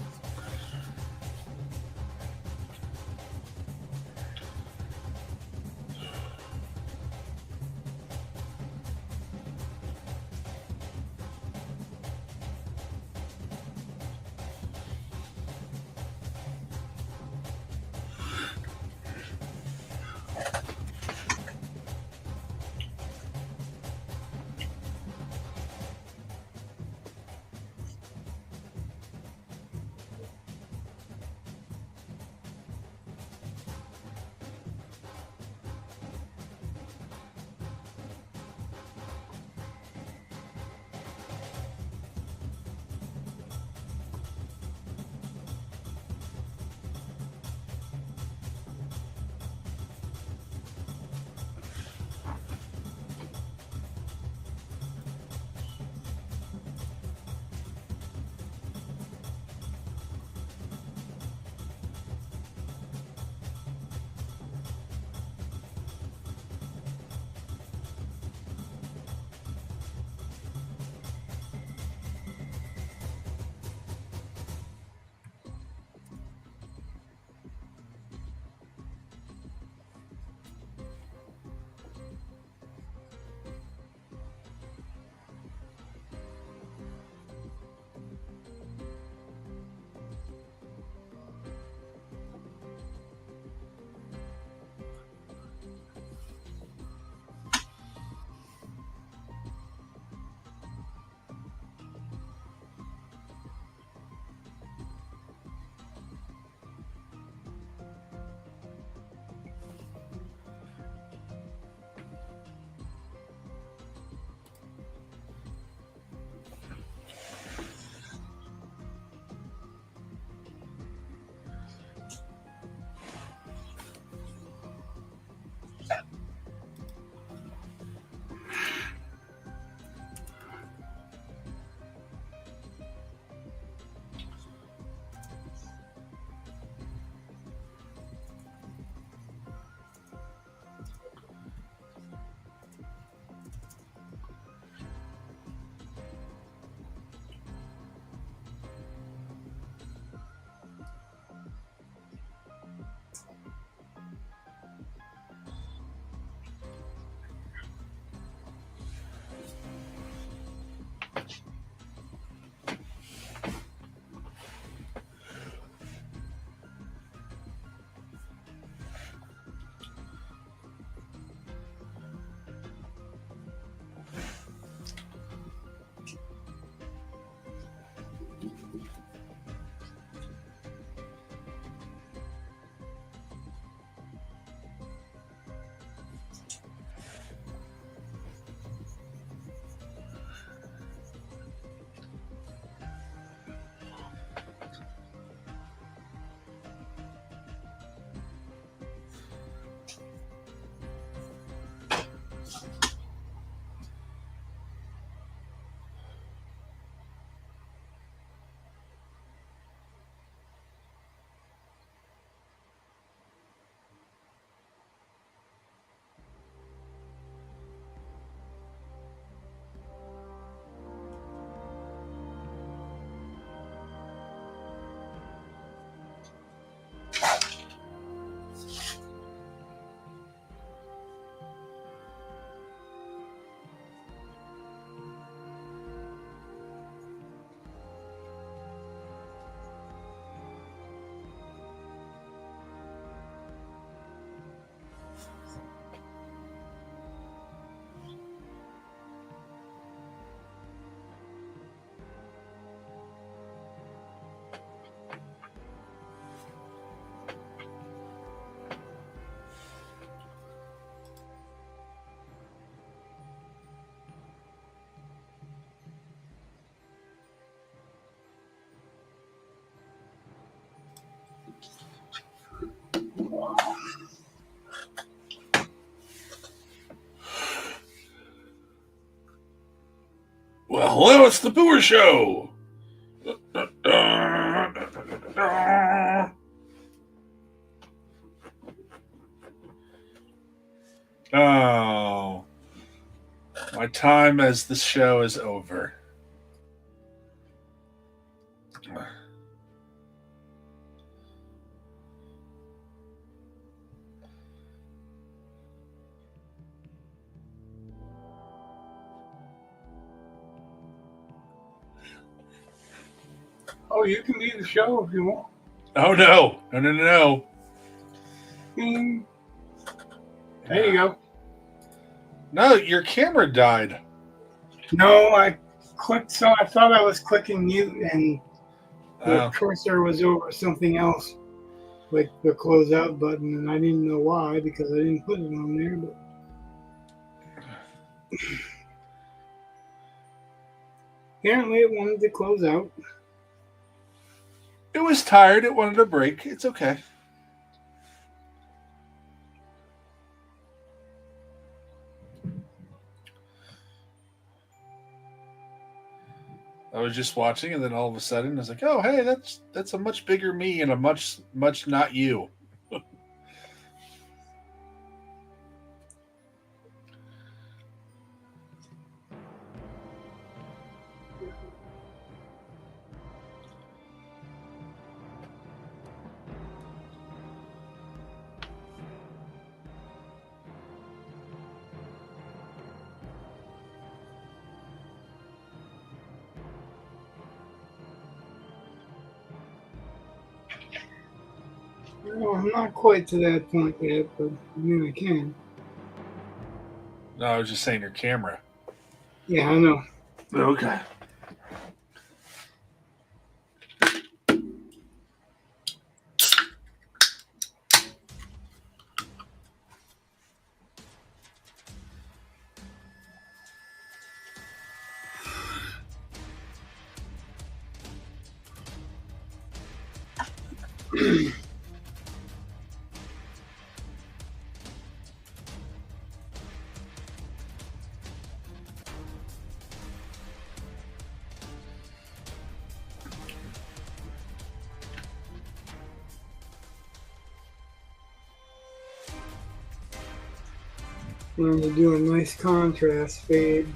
Well, hello, it's the Booer Show. Oh, my time as the show is over. Oh, you can leave the show if you want. Oh, no. Bing. There you go. No, your camera died. No, I clicked. So I thought I was clicking mute, and the Oh. cursor was over something else, like the close out button, and I didn't know why because I didn't put it on there. But apparently, it wanted to close out. It was tired. It wanted a break. It's okay. I was just watching, and then all of a sudden, I was like, "Oh, hey, that's a much bigger me and a much not you." No, I'm not quite to that point yet, but I mean, I can. No, I was just saying your camera. Yeah, I know. Okay. Learn to do a nice contrast fade.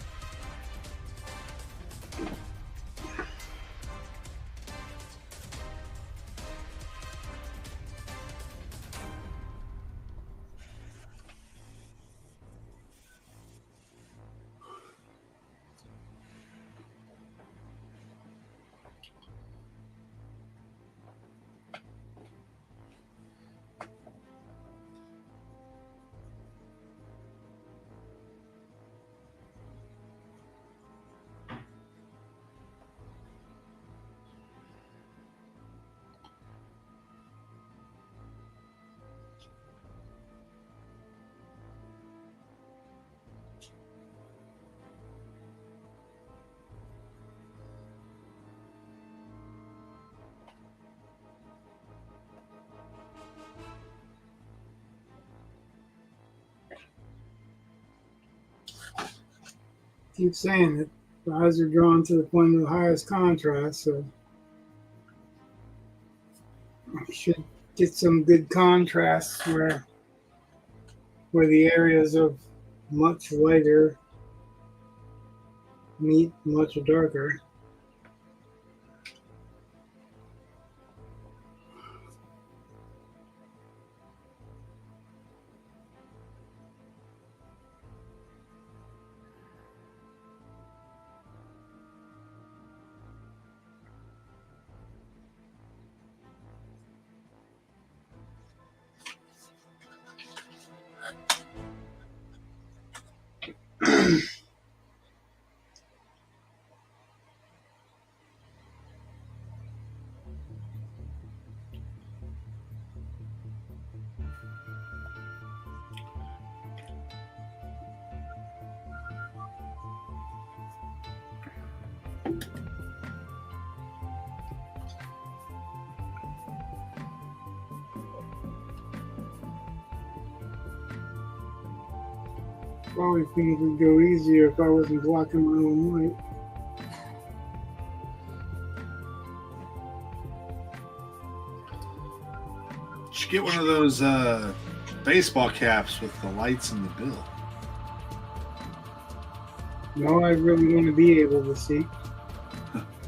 Keep saying it. The eyes are drawn to the point of the highest contrast, so I should get some good contrast where the areas of much lighter meet much darker. Probably things would go easier if I wasn't blocking my own light. should get one of those baseball caps with the lights in the bill. No, I really want to be able to see.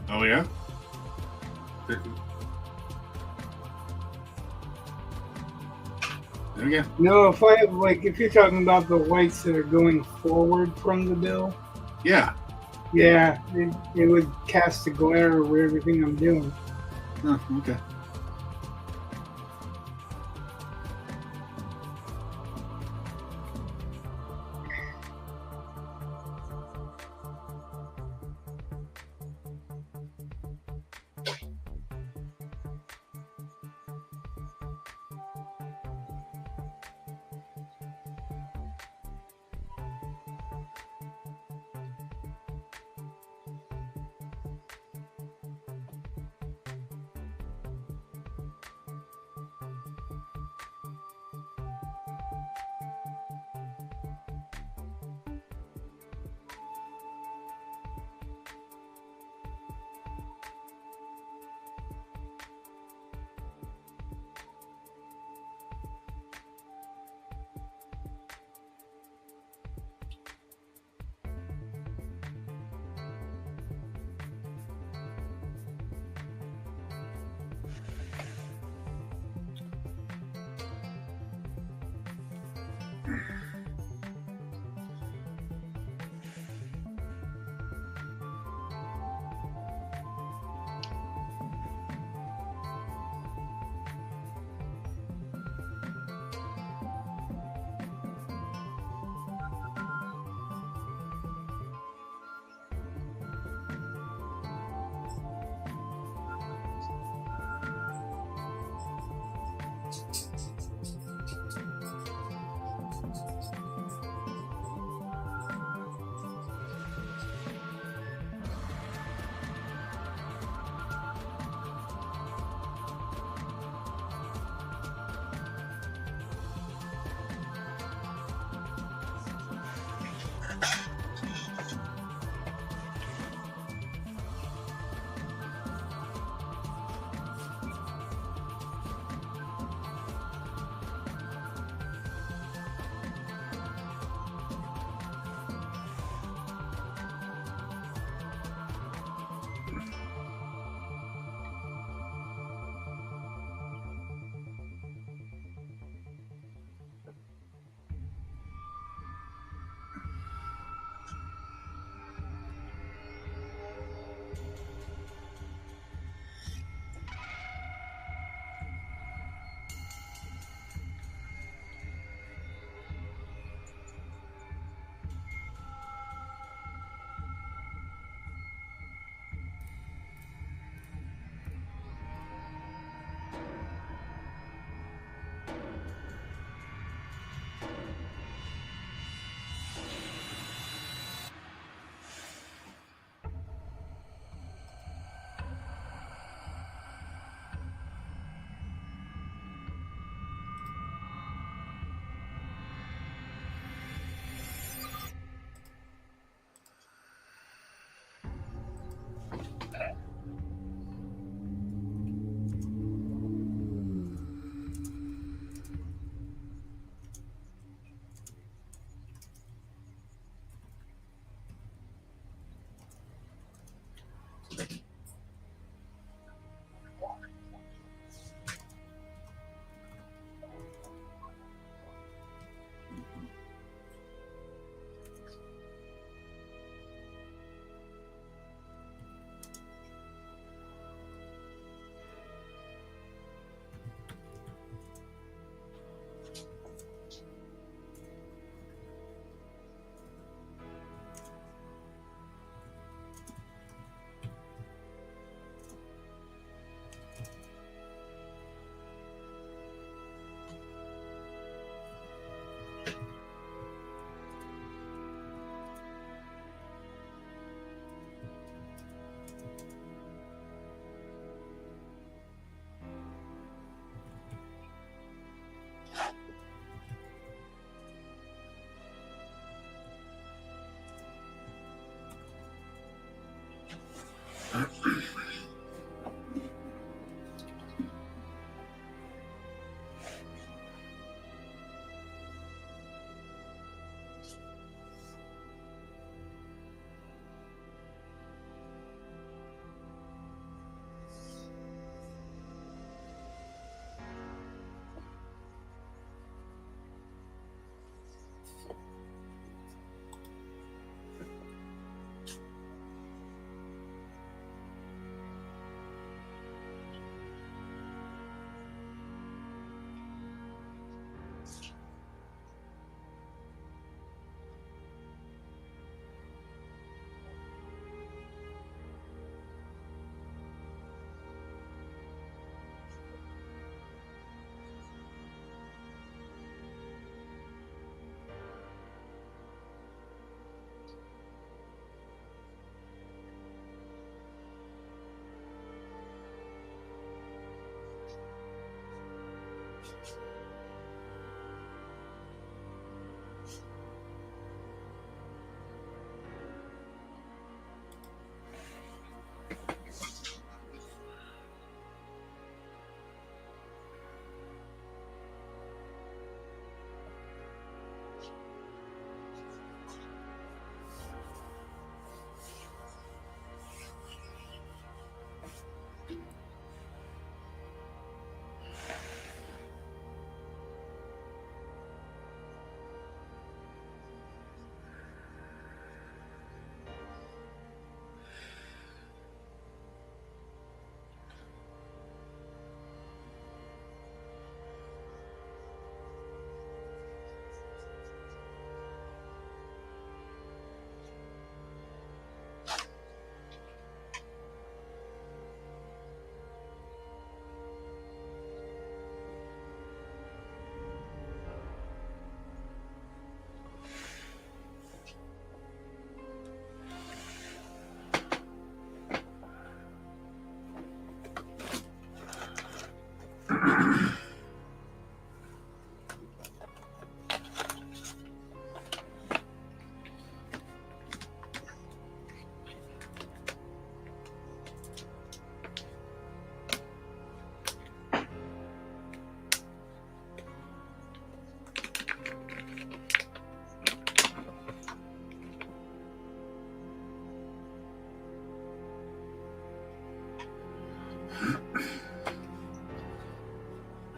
Oh yeah. There we go. No, if I have if you're talking about the lights that are going forward from the bill, Yeah. yeah, it would cast a glare over everything I'm doing. Oh, okay.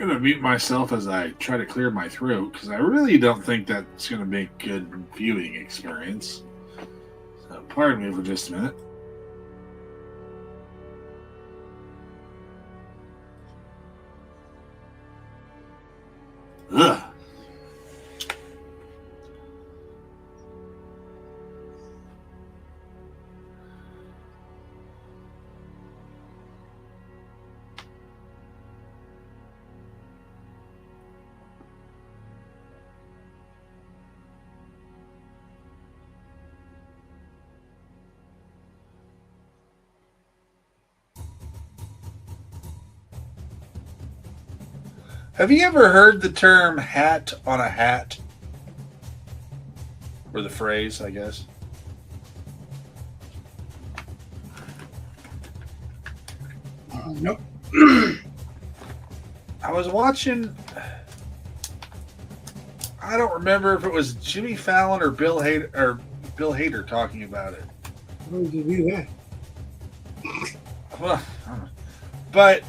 I'm going to mute myself as I try to clear my throat because I really don't think that's going to make good viewing experience. So pardon me for just a minute. Ugh. Have you ever heard the term hat on a hat? Or the phrase, I guess. Nope. I was watching, I don't remember if it was Jimmy Fallon or Bill Hader talking about it. Why would you do that? Well, I don't know. But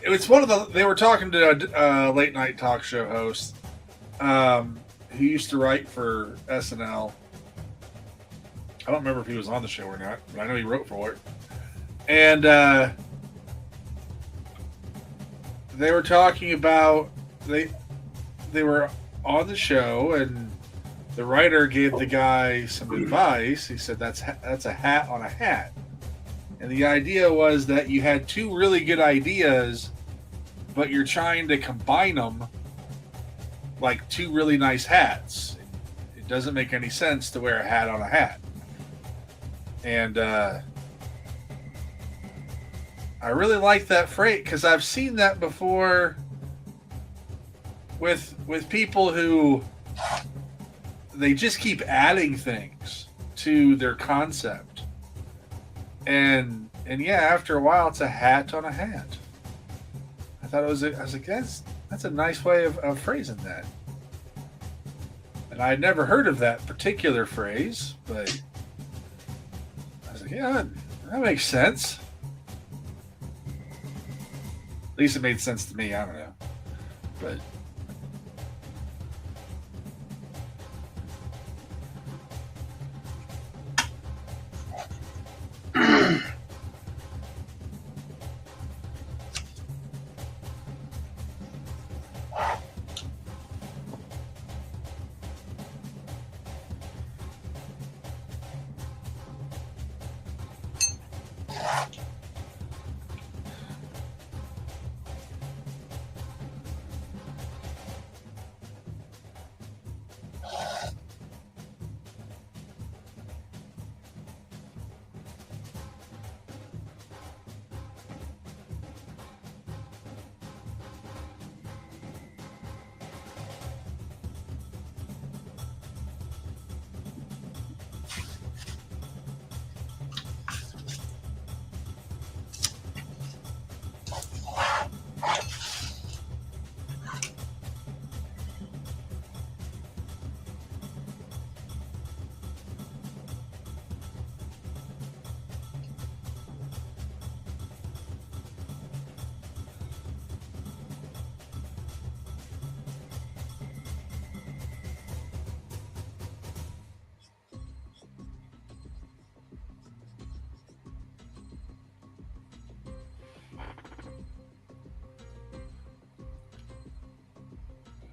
and it's one of the, they were talking to a late night talk show host who used to write for SNL. I don't remember if he was on the show or not, but I know he wrote for it. And they were talking about, they were on the show, and the writer gave the guy some advice. He said, that's a hat on a hat. And the idea was that you had two really good ideas, but you're trying to combine them like two really nice hats. It doesn't make any sense to wear a hat on a hat. And I really like that phrase because I've seen that before with people who they just keep adding things to their concept. And yeah, after a while, it's a hat on a hat. I thought I was like, that's a nice way of phrasing that. And I had never heard of that particular phrase, but I was like, yeah, that makes sense. At least it made sense to me. I don't know, but.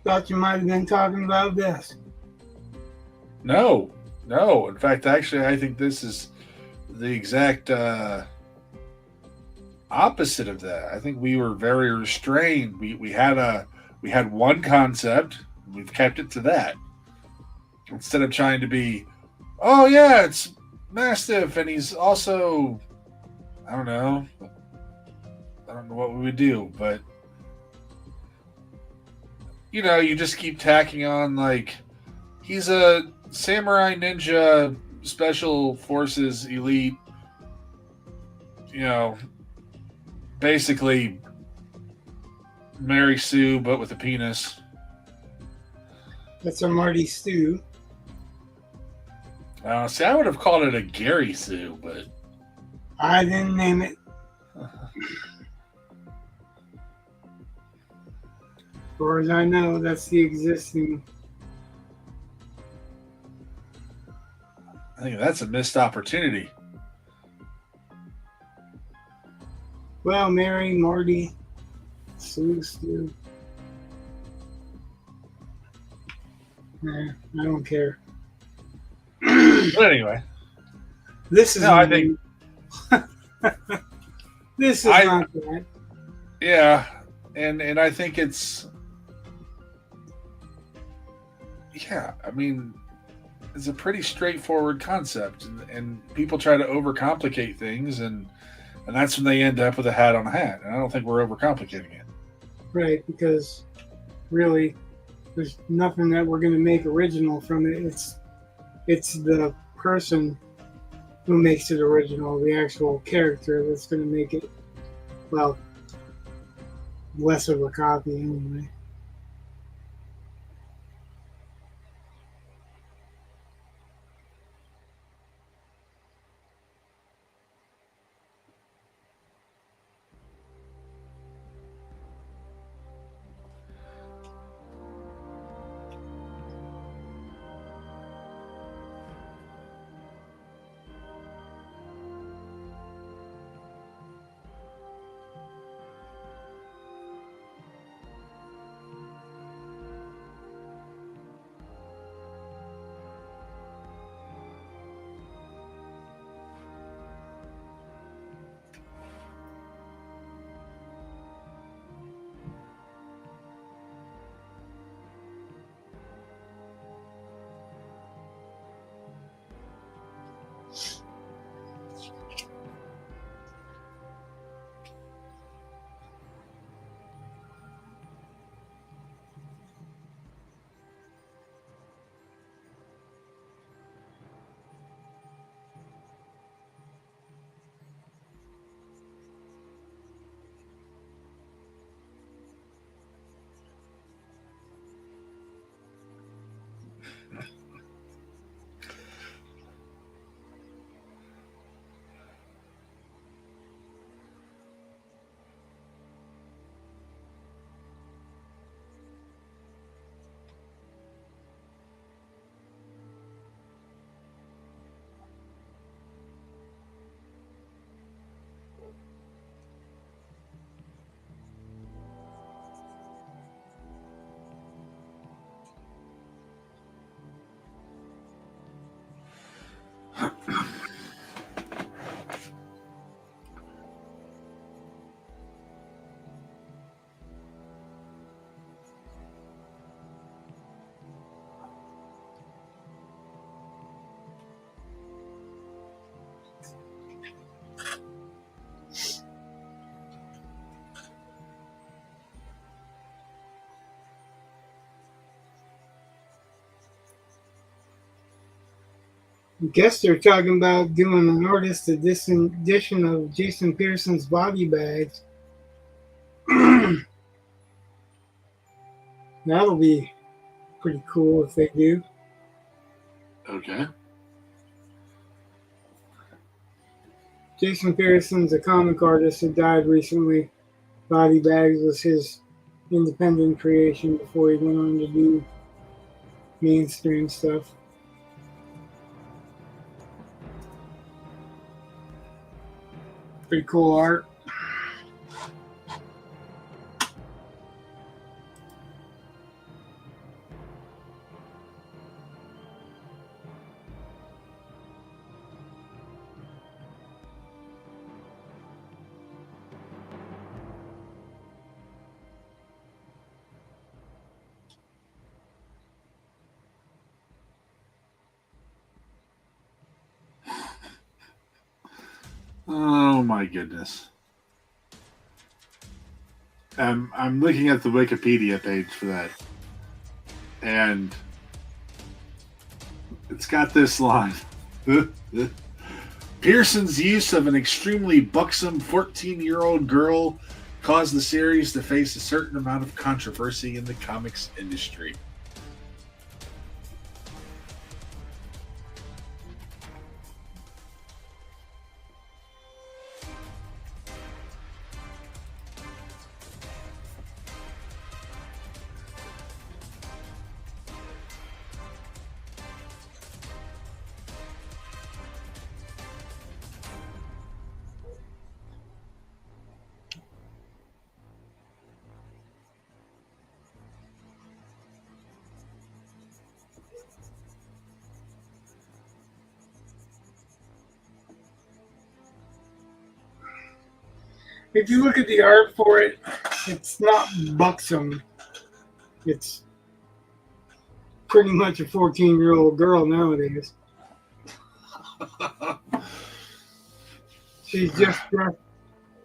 Thought you might have been talking about this. No. In fact, actually, I think this is the exact opposite of that. I think we were very restrained. We had one concept. We've kept it to that. Instead of trying to be, oh yeah, it's Mastiff, and he's also, I don't know what we would do, but you know, you just keep tacking on, like, he's a samurai ninja special forces elite, you know, basically Mary Sue, but with a penis. That's a Marty Stew. See, I would have called it a Gary Sue, but I didn't name it. As far as I know, that's the existing. I think that's a missed opportunity. Well, Mary, Marty, Sue, Stu. Nah, I don't care. But anyway, This is no, I think this is not bad. yeah, and I think it's I mean, it's a pretty straightforward concept, and people try to overcomplicate things, and that's when they end up with a hat on a hat. And I don't think we're overcomplicating it. Right, because really, there's nothing that we're going to make original from it. It's the person who makes it original, the actual character that's going to make it, well, less of a copy anyway. I guess they're talking about doing an artist edition of Jason Pearson's body bags. That'll be pretty cool if they do. Okay. Jason Pearson's a comic artist that died recently. Body bags was his independent creation before he went on to do mainstream stuff. Pretty cool art. Oh my goodness. I'm looking at the Wikipedia page for that, and it's got this line. Pearson's use of an extremely buxom 14-year-old girl caused the series to face a certain amount of controversy in the comics industry. if you look at the art for it, it's not buxom. It's pretty much a 14-year-old girl nowadays. She's just dressed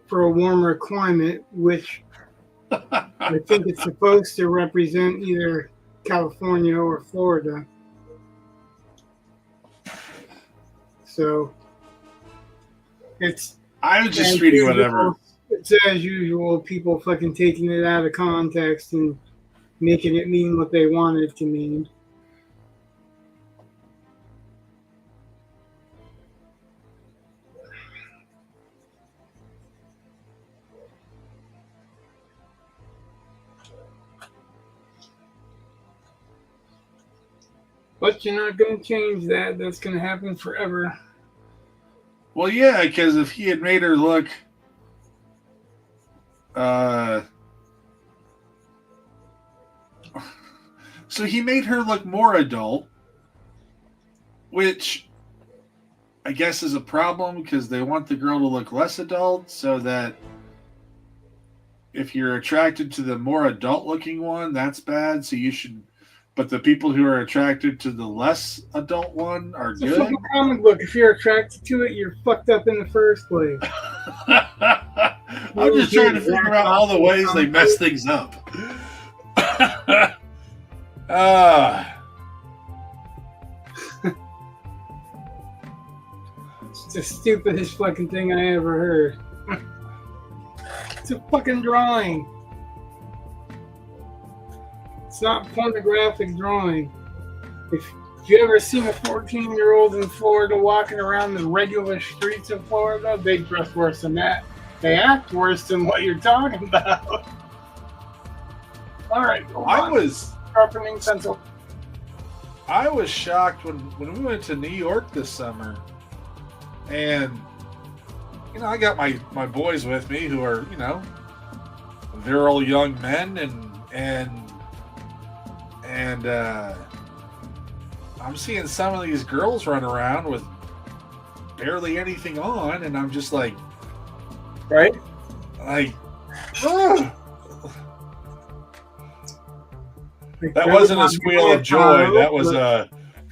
for a warmer climate, which I think it's supposed to represent either California or Florida. So it's. I was just reading whatever. It's as usual, people fucking taking it out of context and making it mean what they want it to mean. But you're not going to change that. That's going to happen forever. Well, yeah, because if he had made her look, so he made her look more adult, which I guess is a problem because they want the girl to look less adult, so that if you're attracted to the more adult-looking one, that's bad. So you should. But the people who are attracted to the less adult one are It's a good. fucking comic book. If you're attracted to it, you're fucked up in the first place. I'm just trying to figure out all the ways they mess things up. It's the stupidest fucking thing I ever heard. It's a fucking drawing. It's not pornographic drawing. If you ever seen a 14-year-old in Florida walking around the regular streets of Florida, they dress worse than that. They act worse than what you're talking about. All right, go I on. was Sharpening pencil. I was shocked when we went to New York this summer, and I got my boys with me who are they're all young men, and I'm seeing some of these girls run around with barely anything on, and I'm just like, Right? ugh. That wasn't a squeal of joy. That was a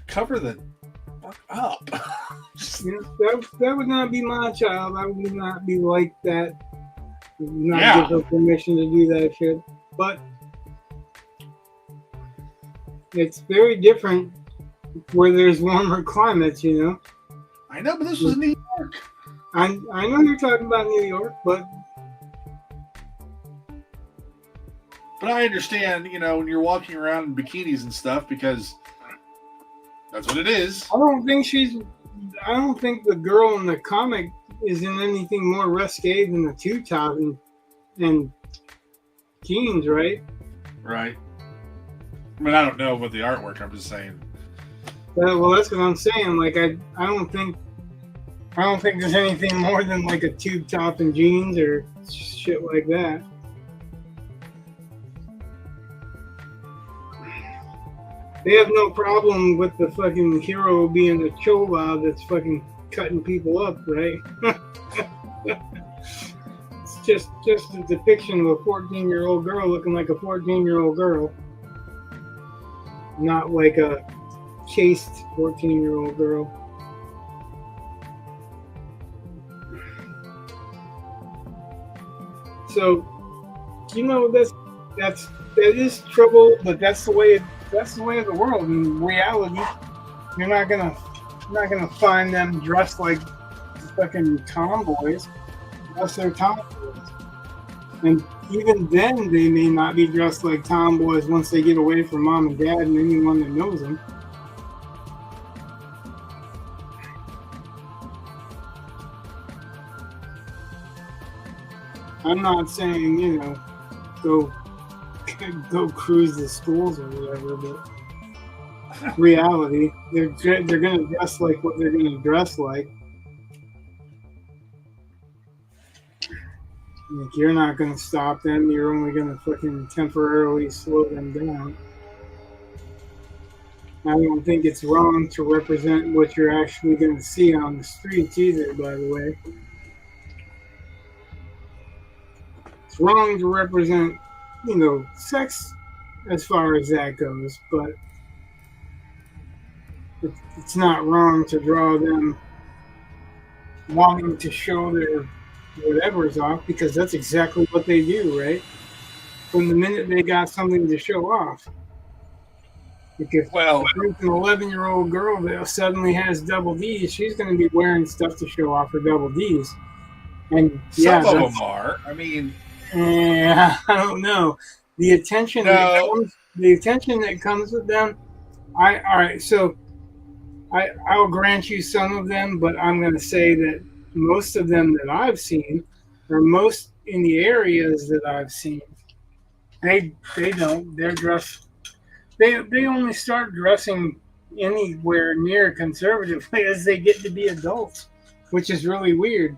cover the fuck up. That would not be my child. I would not be like that. Not Yeah. give her permission to do that shit. But it's very different where there's warmer climates, I know, but this was New York. I know you're talking about New York, but I understand, when you're walking around in bikinis and stuff, because that's what it is. I don't think the girl in the comic is in anything more risque than the tube top and jeans, right? Right. I mean, I don't know about the artwork. I'm just saying. Well, that's what I'm saying. Like, I don't think there's anything more than like a tube top and jeans or shit like that. They have no problem with the fucking hero being the chola that's fucking cutting people up, right? It's just a depiction of a 14-year-old girl looking like a 14-year-old girl. Not like a chaste 14-year-old girl. So, that is trouble, but that's the way of the world. In reality, you're not gonna find them dressed like fucking tomboys unless they're tomboys. And even then, they may not be dressed like tomboys once they get away from mom and dad and anyone that knows them. I'm not saying, go cruise the schools or whatever, but reality, they're gonna dress like what they're gonna dress like. Like, you're not gonna stop them. You're only gonna fucking temporarily slow them down. I don't think it's wrong to represent what you're actually gonna see on the streets either, by the way. it's wrong to represent, sex as far as that goes, but it's not wrong to draw them wanting to show their whatever's off because that's exactly what they do, right? From the minute they got something to show off. Like Well, if there's an 11-year-old girl that suddenly has double D's, she's going to be wearing stuff to show off her double D's. And some of them are. I mean, I don't know. The attention that comes with them. All right. So I'll grant you some of them, but I'm going to say that most of them that I've seen, or most in the areas that I've seen, they don't. They're dressed. They only start dressing anywhere near conservatively as they get to be adults, which is really weird.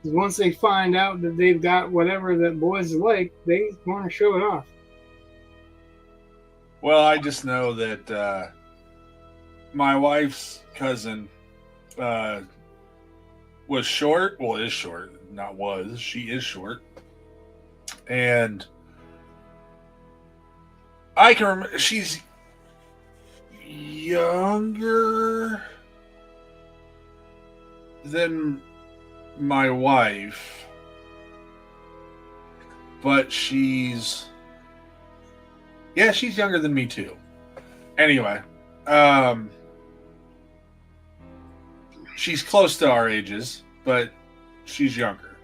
Once they find out that they've got whatever that boys like, they want to show it off. well, I just know that my wife's cousin was short. Well, is short. Not was. She is short. And I can remember she's younger than my wife, but she's younger than me too. Anyway, she's close to our ages, but she's younger.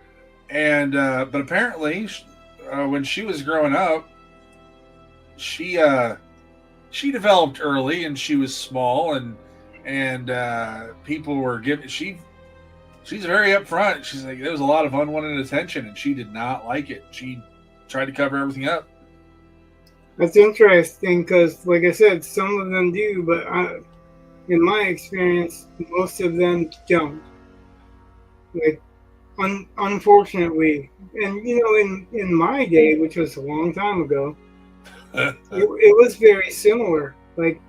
And but apparently, when she was growing up, she developed early, and she was small, and people were giving. She's very upfront. She's like, there was a lot of unwanted attention, and she did not like it. She tried to cover everything up. That's interesting because, like I said, some of them do, but in my experience, most of them don't. Like, unfortunately, and in my day, which was a long time ago, it was very similar. Like,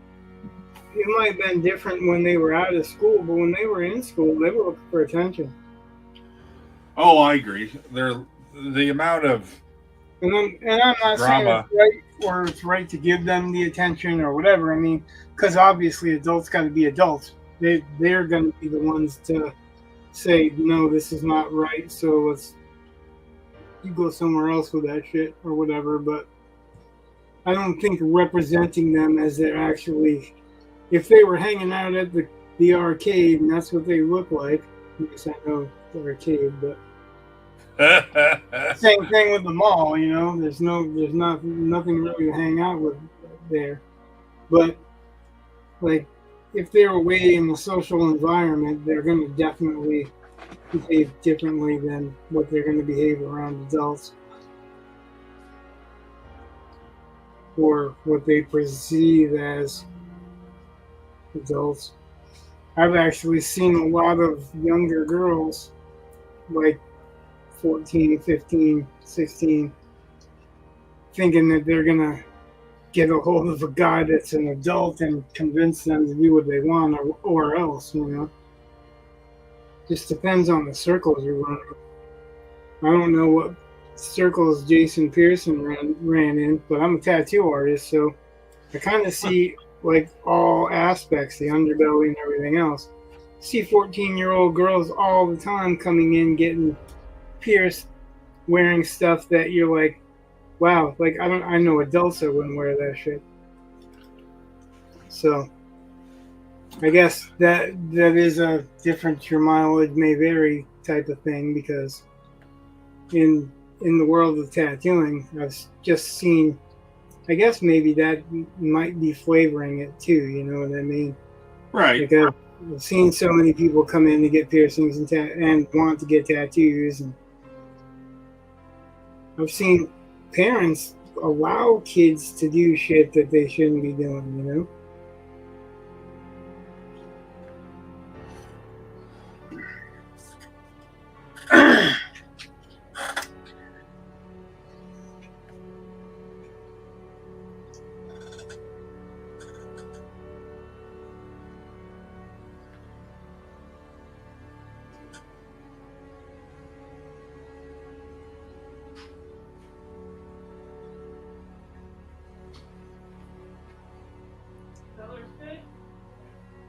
it might have been different when they were out of school, but when they were in school, they were looking for attention. Oh, I agree. The amount of And I'm not drama. saying it's right or it's right to give them the attention or whatever. I mean, because obviously adults got to be adults. They're going to be the ones to say, no, this is not right. So you go somewhere else with that shit or whatever. But I don't think representing them as they're actually, if they were hanging out at the arcade and that's what they look like. Yes, I know the arcade, but same thing with the mall. There's nothing really to hang out with there. But like, if they're away in the social environment, they're going to definitely behave differently than what they're going to behave around adults, or what they perceive as adults. I've actually seen a lot of younger girls, like 14, 15, 16, thinking that they're going to get a hold of a guy that's an adult and convince them to do what they want, or else, Just depends on the circles you're running. I don't know what circles Jason Pearson ran in, but I'm a tattoo artist, so I kind of see like all aspects, the underbelly and everything else. See 14-year-old girls all the time coming in getting pierced, wearing stuff that you're like, wow, like I know adults that wouldn't wear that shit. So I guess that is a different, your mileage may vary type of thing, because in the world of tattooing, I've just seen, I guess maybe that might be flavoring it too, you know what I mean? Right. Like I've seen so many people come in to get piercings and want to get tattoos, and I've seen parents allow kids to do shit that they shouldn't be doing,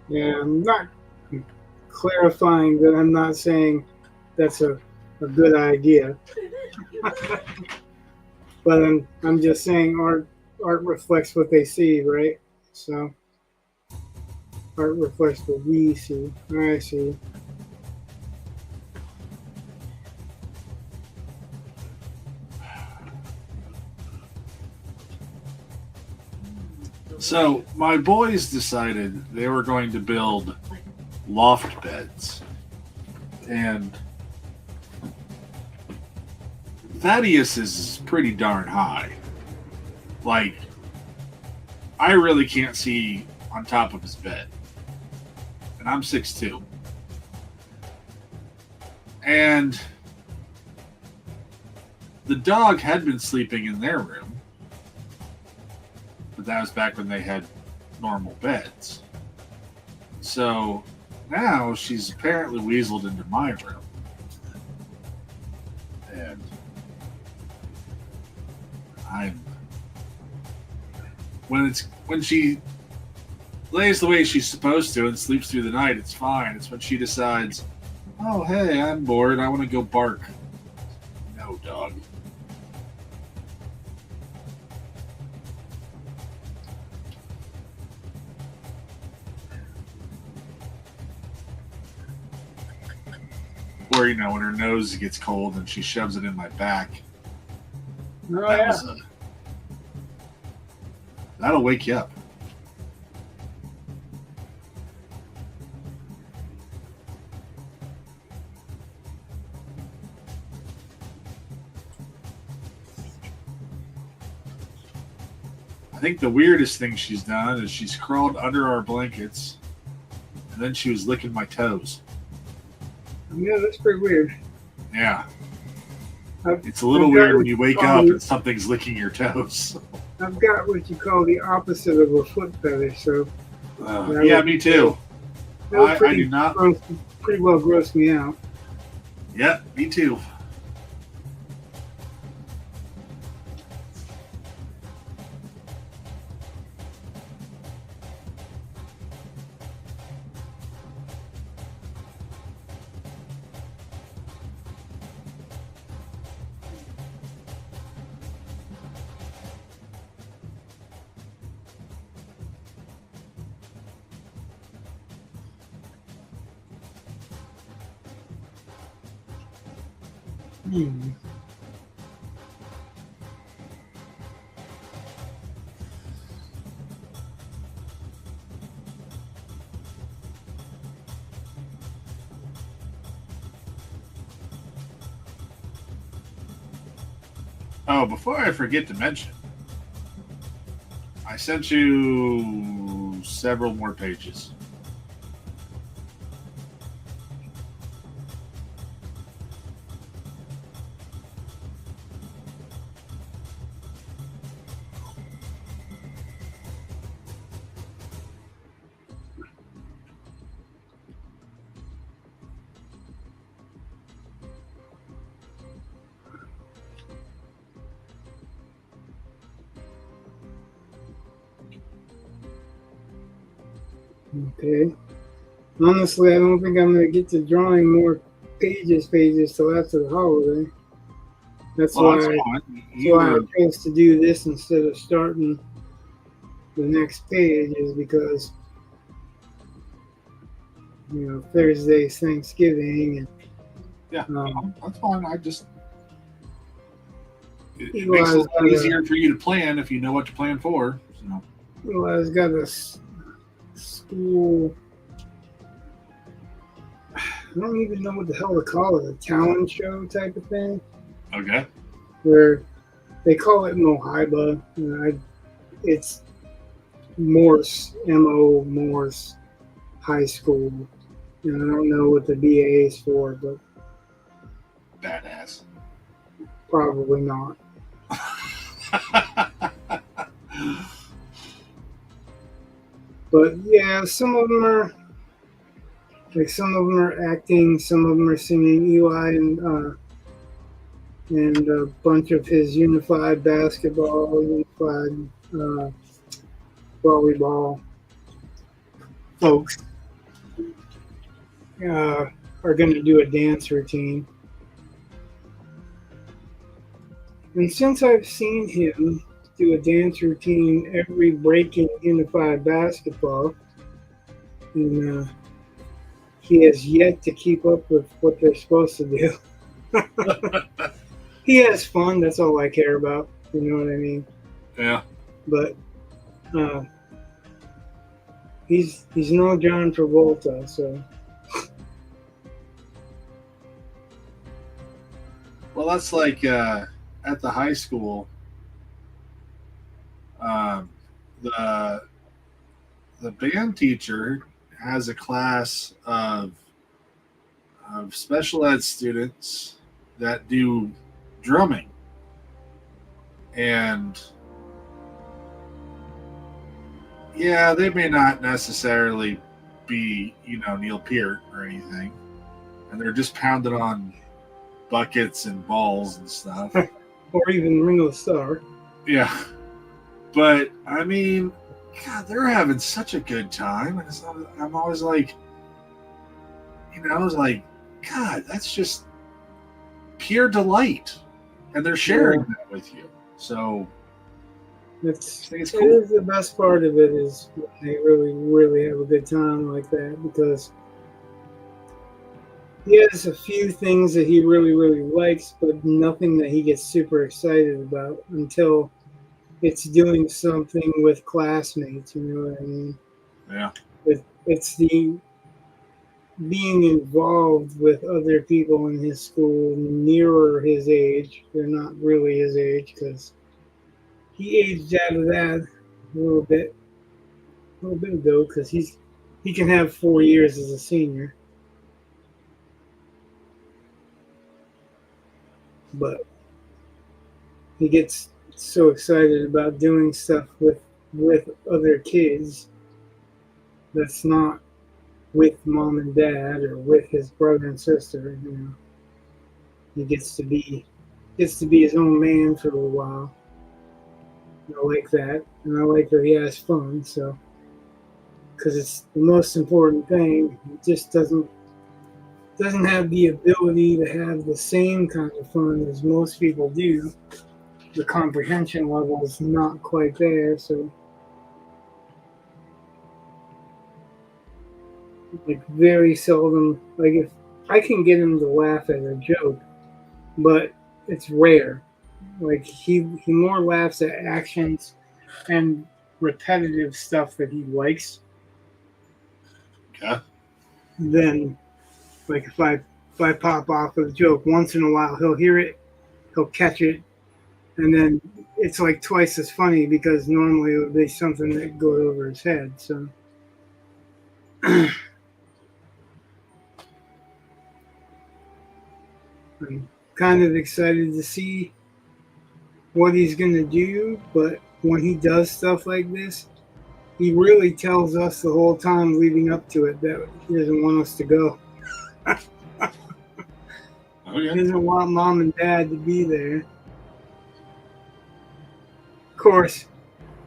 Yeah, I'm not clarifying that I'm not saying that's a good idea, but I'm just saying art reflects what they see, right? So art reflects what we see. I see. So my boys decided they were going to build loft beds, and Thaddeus is pretty darn high. Like, I really can't see on top of his bed, and I'm 6'2". And the dog had been sleeping in their room, but that was back when they had normal beds. So now she's apparently weaseled into my room. And I'm when she lays the way she's supposed to and sleeps through the night, it's fine. It's when she decides, oh hey, I'm bored, I want to go bark. No, dog. Or, when her nose gets cold and she shoves it in my back. Oh, That yeah. was that'll wake you up. I think the weirdest thing she's done is she's crawled under our blankets and then she was licking my toes. Yeah, that's pretty weird. Yeah. I've, It's a little I've got weird what when you wake call up the- and something's licking your toes. I've got what you call the opposite of a foot fetish, so Yeah, me too. that would I do not. pretty well gross me out. Yeah, me too. Hmm. Oh, before I forget to mention, I sent you several more pages. Okay. Honestly, I don't think I'm going to get to drawing more pages till after the holiday. That's Well, why that's that's fine. why I chose to do this instead of starting the next page, is because Thursday's Thanksgiving, and Yeah, that's fine. It Eli makes it has got easier for you to plan if you know what to plan for. So. Eli's got a school. I don't even know what the hell to call it, a talent show type of thing, Okay. where they call it Mohiba. It's Morse, M-O, Morse High School. I don't know what the BA is for, but Badass. probably not. But yeah, some of them are acting, some of them are singing. Eli and a bunch of his unified basketball, unified volleyball folks are going to do a dance routine. And since I've seen him do a dance routine every break in unified basketball, and he has yet to keep up with what they're supposed to do. He has fun. That's all I care about. You know what I mean? Yeah. But uh, he's no John Travolta, so Well, that's like at the high school. Um, the the band teacher has a class of special ed students that do drumming, and yeah, they may not necessarily be Neil Peart or anything, and they're just pounding on buckets and balls and stuff. or even Ringo Starr. Yeah, but I mean, God, they're having such a good time, and I'm always like, I was like, God, that's just pure delight, and they're sharing that with you. So I think it's It cool. is the best part of it is when they really, really have a good time like that because he has a few things that he really, really likes, but nothing that he gets super excited about until it's doing something with classmates. You know what I mean? Yeah, It's the being involved with other people in his school nearer his age. They're not really his age because he aged out of that a little bit ago because he can have 4 years as a senior, but he gets so excited about doing stuff with other kids that's not with mom and dad or with his brother and sister. He gets to be his own man for a little while. I like that, and I like that he has fun. So, because it's the most important thing, he just doesn't have the ability to have the same kind of fun as most people do. The comprehension level is not quite there, so like very seldom. Like if I can get him to laugh at a joke, but it's rare. Like he more laughs at actions and repetitive stuff that he likes okay. than like if I pop off with a joke once in a while, he'll hear it, he'll catch it, and then it's like twice as funny because normally it would be something that goes over his head. So I'm kind of excited to see what he's gonna do, but when he does stuff like this, he really tells us the whole time leading up to it that he doesn't want us to go. Oh He yeah. doesn't want mom and dad to be there. Of course,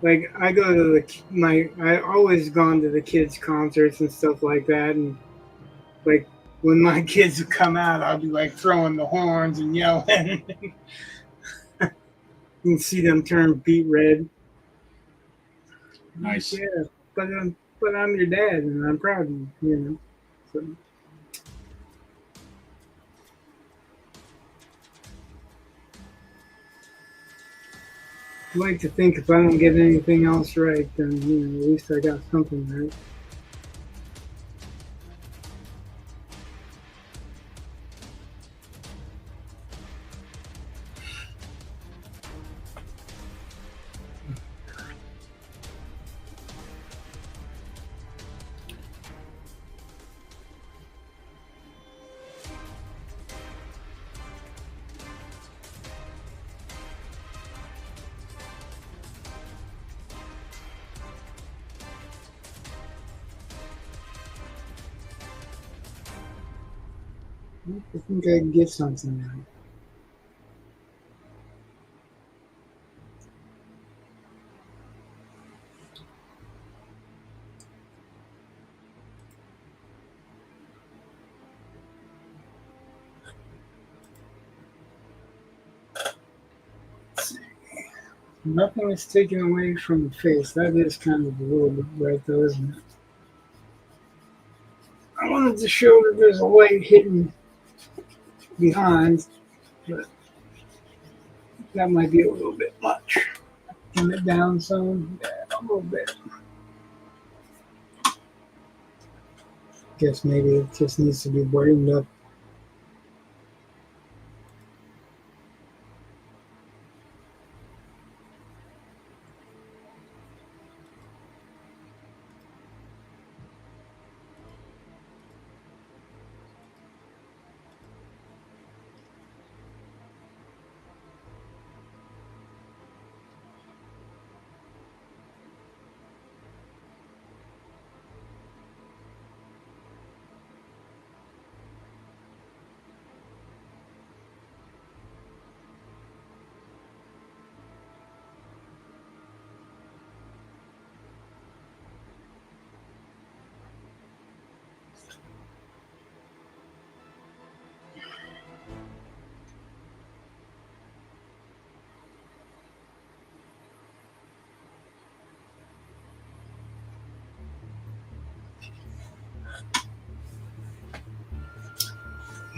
like I go to I always gone to the kids' concerts and stuff like that, and like when my kids would come out, I'll be like throwing the horns and yelling. You can see them turn beet red. Nice. Yeah, but I'm your dad, and I'm proud of you. You know. So, I like to think if I don't get anything else right, then at least I got something right. I think I can get something right. Nothing is taken away from the face. That is kind of a little bit bright, though, isn't it? I wanted to show that there's a light hidden behind, but that might be a little bit much. Dim it down some, yeah, a little bit. Guess maybe it just needs to be brightened up.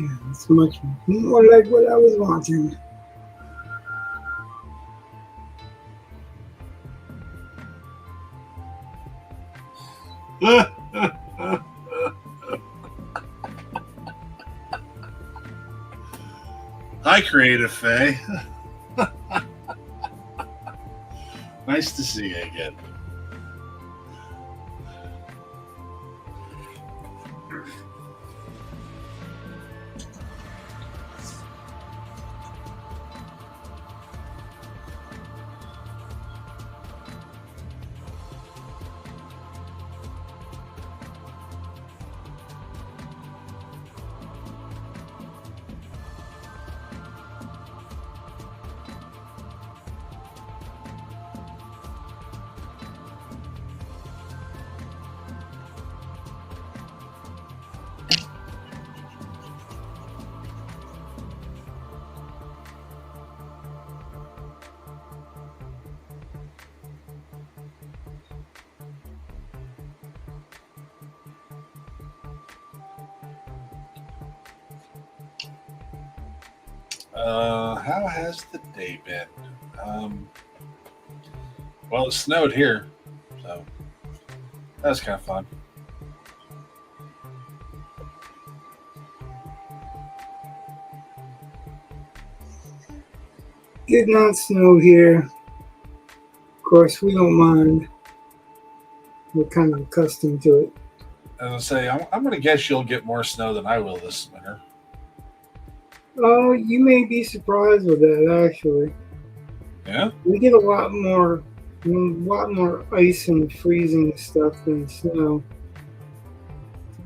Yeah, it's much more like what I was wanting. Hi, Creative Faye. Nice to see you again. How has the day been? Well, it snowed here, so that was kind of fun. Did not snow here. Of course, we don't mind. We're kind of accustomed to it. As I say, I'm going to guess you'll get more snow than I will this winter. Oh, you may be surprised with that, actually. Yeah? We get a lot more ice and freezing stuff than snow.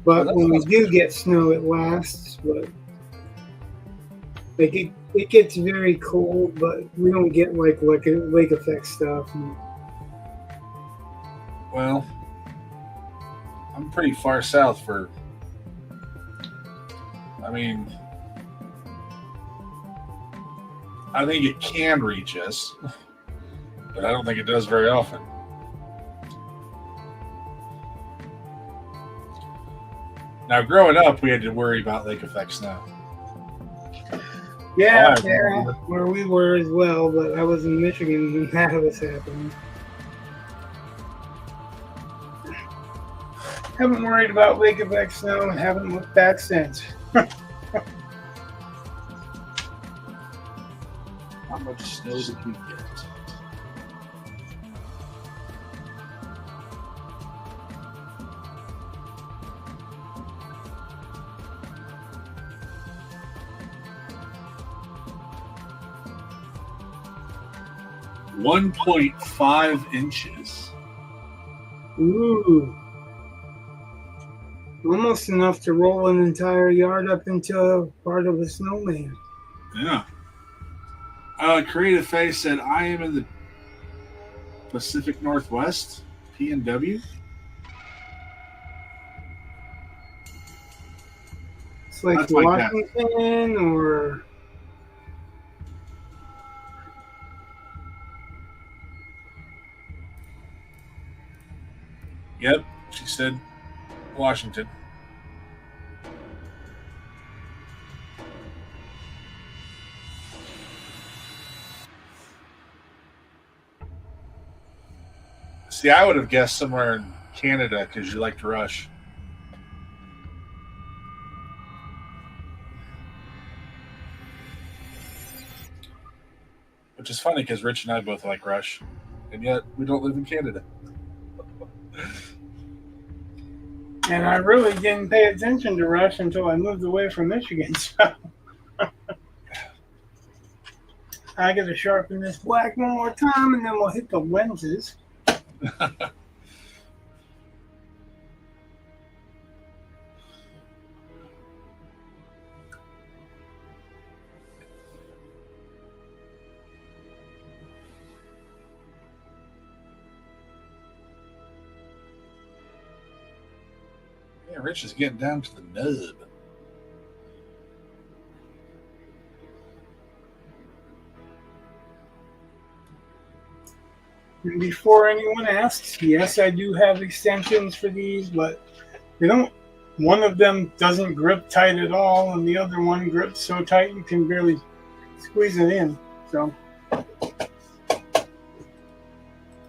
But when we do get snow, it lasts. But like it gets very cold, but we don't get like lake effect stuff. Well, I'm pretty far south for. I mean, I think it can reach us, but I don't think it does very often. Now, growing up, we had to worry about lake effect snow. Yeah, where we were as well, but I was in Michigan when that was happening. Haven't worried about lake effect snow and haven't looked back since. How much snow did we get? .5 inches. Ooh. Almost enough to roll an entire yard up into a part of a snowman. Yeah. Creative Face said, I am in the Pacific Northwest, PNW. It's like That's like Washington or... Yep, she said Washington. See, I would have guessed somewhere in Canada because you like to rush. Which is funny because Rich and I both like Rush, and yet we don't live in Canada. And I really didn't pay attention to Rush until I moved away from Michigan. So I got to sharpen this black one more time, and then we'll hit the lenses. Yeah, Rich is getting down to the nub. And before anyone asks, yes, I do have extensions for these, but they don't. One of them doesn't grip tight at all, and the other one grips so tight you can barely squeeze it in. So,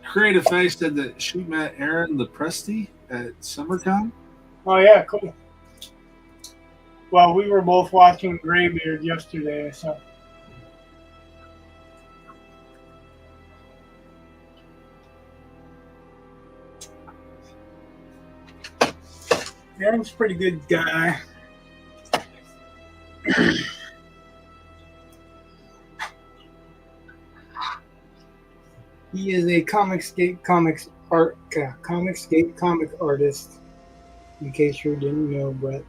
Creative Face said that she met Aaron the Presty at SummerCon. oh yeah, cool. Well, we were both watching Greybeard yesterday, so. Aaron's a pretty good guy. He is a Comicscape comic artist. In case you didn't know, Brett.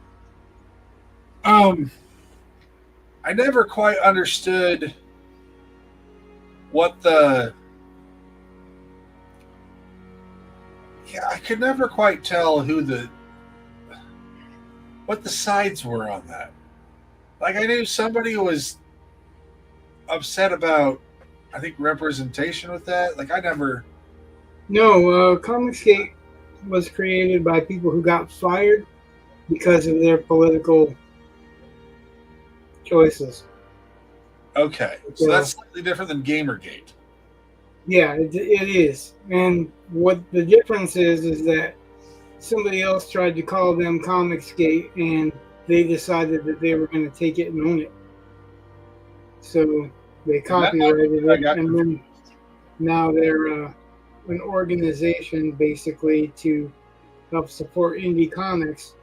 I never quite understood what the. Yeah, I could never quite tell what the sides were on that. Like, I knew somebody was upset about, I think, representation with that. Like, I never. No, Comicscape was created by people who got fired because of their political choices. Okay, so that's slightly different than Gamergate. Yeah, it is. And what the difference is that somebody else tried to call them Comicsgate, and they decided that they were going to take it and own it. So they copyrighted it, and then now they're an organization basically to help support indie comics.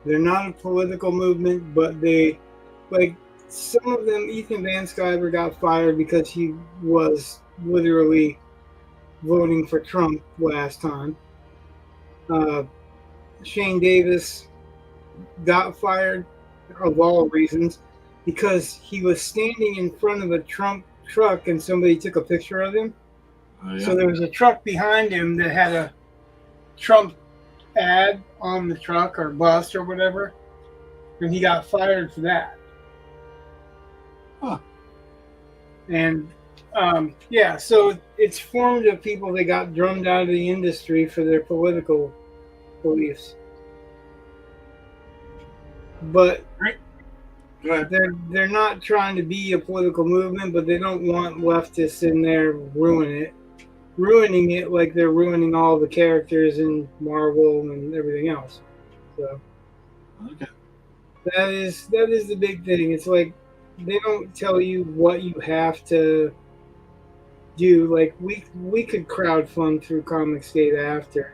They're not a political movement, but they, like, some of them, Ethan Van Sciver got fired because he was literally voting for Trump last time. Shane Davis got fired of all reasons because he was standing in front of a Trump truck and somebody took a picture of him. Oh, yeah. So there was a truck behind him that had a Trump ad on the truck or bus or whatever, and he got fired for that. Huh. And yeah, so it's formed of people that got drummed out of the industry for their political beliefs. But Go ahead. they're not trying to be a political movement, but they don't want leftists in there ruining it like they're ruining all the characters in Marvel and everything else. So Okay. that is the big thing. It's like they don't tell you what you have to do. Like we could crowdfund through Comicsgate after,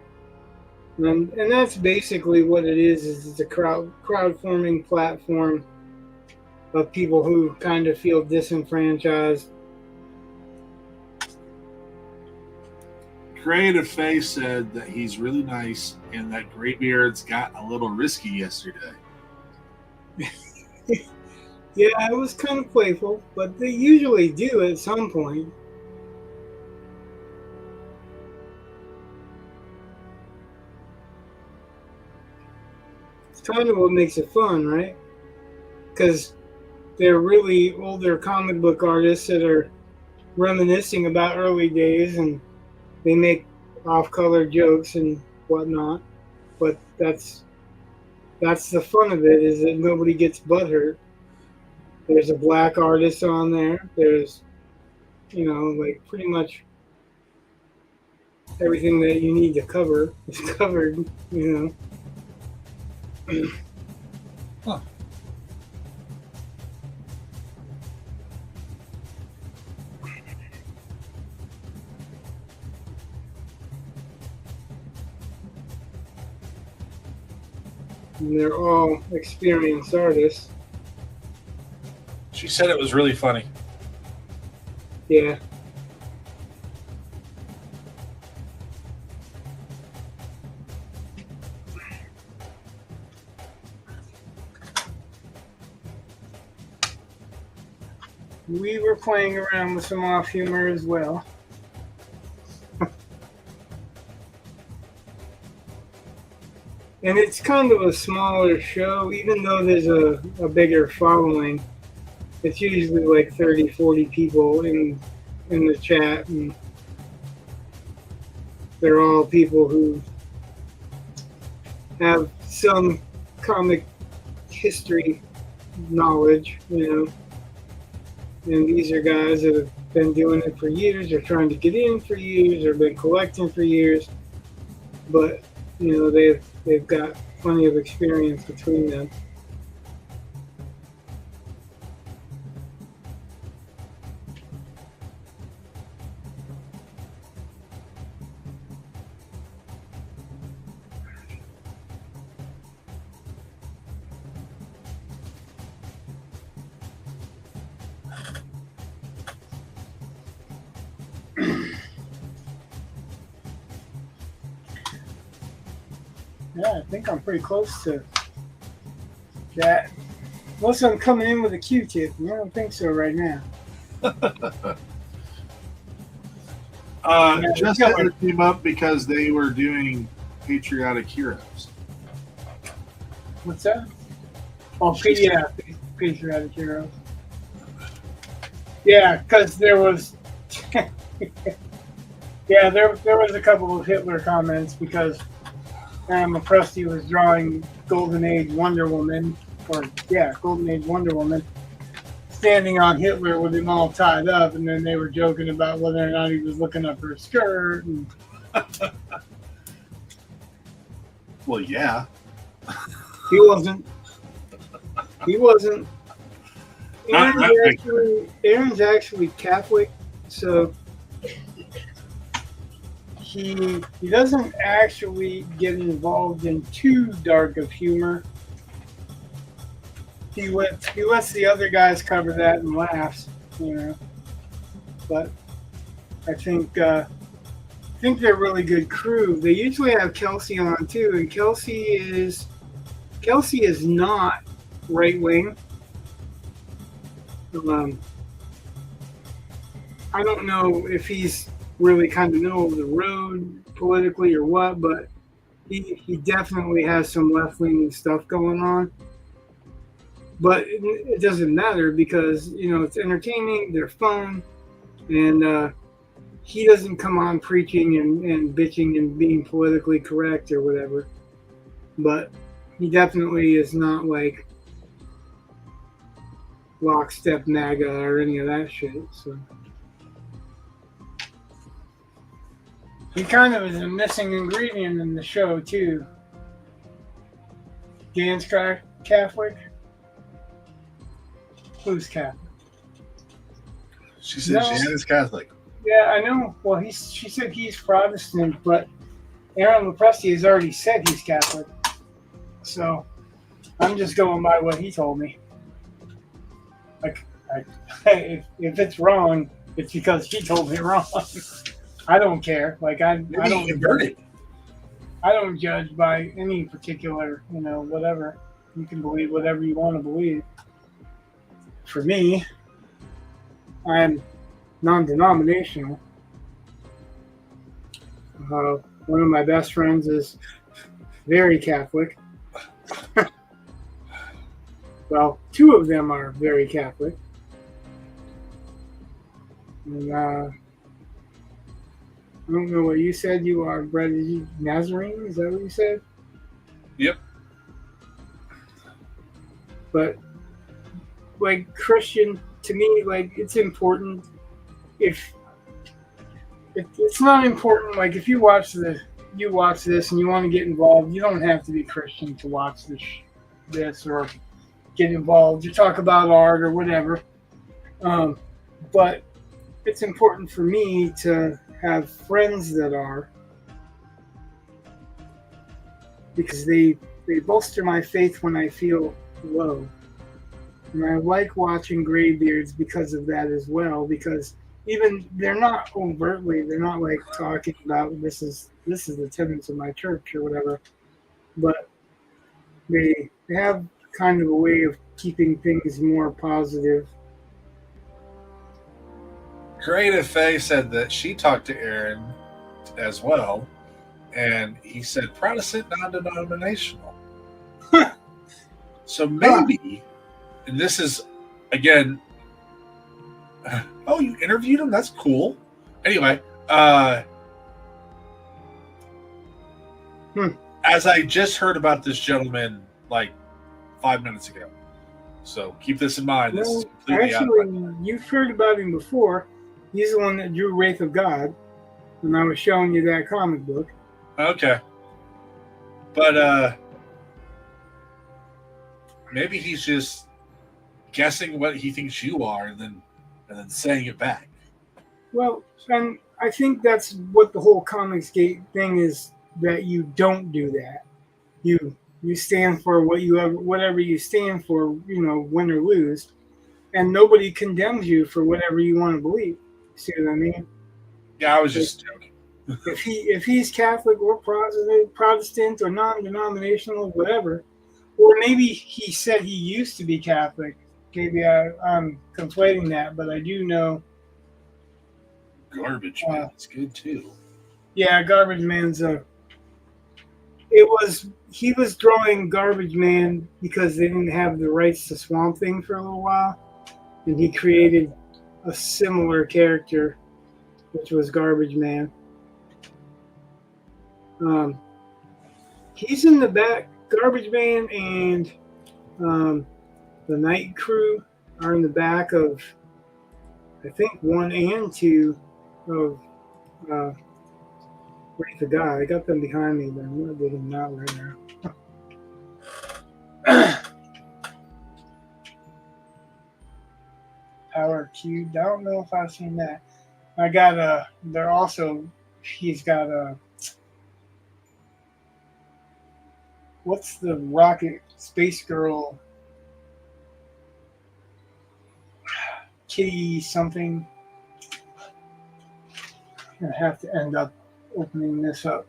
and that's basically what it is. Is it's a crowdfunding platform of people who kind of feel disenfranchised. Creative Face said that he's really nice and that Greybeard's got a little risky yesterday. Yeah, it was kind of playful, but they usually do at some point. It's kind of what makes it fun, right? Because they're really older comic book artists that are reminiscing about early days, and they make off-color jokes and whatnot. But that's the fun of it, is that nobody gets butthurt. There's a black artist on there. There's, like pretty much everything that you need to cover is covered, Huh. And they're all experienced artists. She said it was really funny. Yeah. We were playing around with some off humor as well. And it's kind of a smaller show, even though there's a bigger following. It's usually like 30, 40 people in the chat, and they're all people who have some comic history knowledge, And these are guys that have been doing it for years, or trying to get in for years, or been collecting for years. But they've got plenty of experience between them. Yeah, I think I'm pretty close to that. Unless I'm coming in with a Q-tip. I don't think so right now. Just Hitler came up because they were doing Patriotic Heroes. What's that? Oh, Patriotic Heroes. Yeah, because there was... yeah, there was a couple of Hitler comments because... Krusty was drawing Golden Age Wonder Woman, Golden Age Wonder Woman, standing on Hitler with him all tied up, and then they were joking about whether or not he was looking up her skirt. And... Well, yeah. He wasn't. Aaron's actually Catholic, so he doesn't actually get involved in too dark of humor. He lets the other guys cover that and laughs, But I think they're a really good crew. They usually have Kelsey on too, and Kelsey is not right wing. I don't know if he's really kind of middle of the road politically or what, but he definitely has some left-leaning stuff going on. But it doesn't matter because, it's entertaining, they're fun, and he doesn't come on preaching and bitching and being politically correct or whatever. But he definitely is not like lockstep MAGA or any of that shit, so... He kind of is a missing ingredient in the show, too. Dan's Catholic? Who's Catholic? She said she is Catholic. Yeah, I know. Well, she said he's Protestant, but Aaron Lepresti has already said he's Catholic. So I'm just going by what he told me. Like, if it's wrong, it's because he told me wrong. I don't care. Like I don't converted. I don't judge by any particular, whatever. You can believe whatever you want to believe. For me, I'm non-denominational. One of my best friends is very Catholic. Well, two of them are very Catholic. And I don't know what you said. You are British Nazarene. Is that what you said? Yep. But like Christian, to me, like it's important. If it's not important, like if you watch this and you want to get involved, you don't have to be Christian to watch this or get involved. You talk about art or whatever. But it's important for me to have friends that are, because they bolster my faith when I feel low. And I like watching graybeards because of that as well, because even they're not like talking about this is the tenets of my church or whatever, but they have kind of a way of keeping things more positive. Creative Faye said that she talked to Aaron as well, and he said Protestant non-denominational. So maybe, and this is, again, oh, you interviewed him? That's cool. Anyway, as I just heard about this gentleman like 5 minutes ago. So keep this in mind. This is completely actually, you've heard about him before. He's the one that drew Wraith of God, and I was showing you that comic book. Okay. But maybe he's just guessing what he thinks you are and then saying it back. Well, and I think that's what the whole Comicsgate thing is, that you don't do that. You stand for whatever you stand for, win or lose, and nobody condemns you for whatever you want to believe. See what I mean? Yeah, I was just joking. If he's Catholic or Protestant or non-denominational, whatever, or maybe he said he used to be Catholic. Maybe I'm conflating that, but I do know. Garbage Man, it's good too. Yeah, Garbage Man's he was drawing Garbage Man because they didn't have the rights to Swamp Thing for a little while, and he created a similar character, which was Garbage Man. He's in the back. Garbage Man and the Night Crew are in the back of, I think, 1 and 2 of Wraith of God. I got them behind me, but I'm not getting them out right now. Power Cubed. I don't know if I've seen that. I got he's got a, what's the rocket space girl? Kitty something. I have to end up opening this up.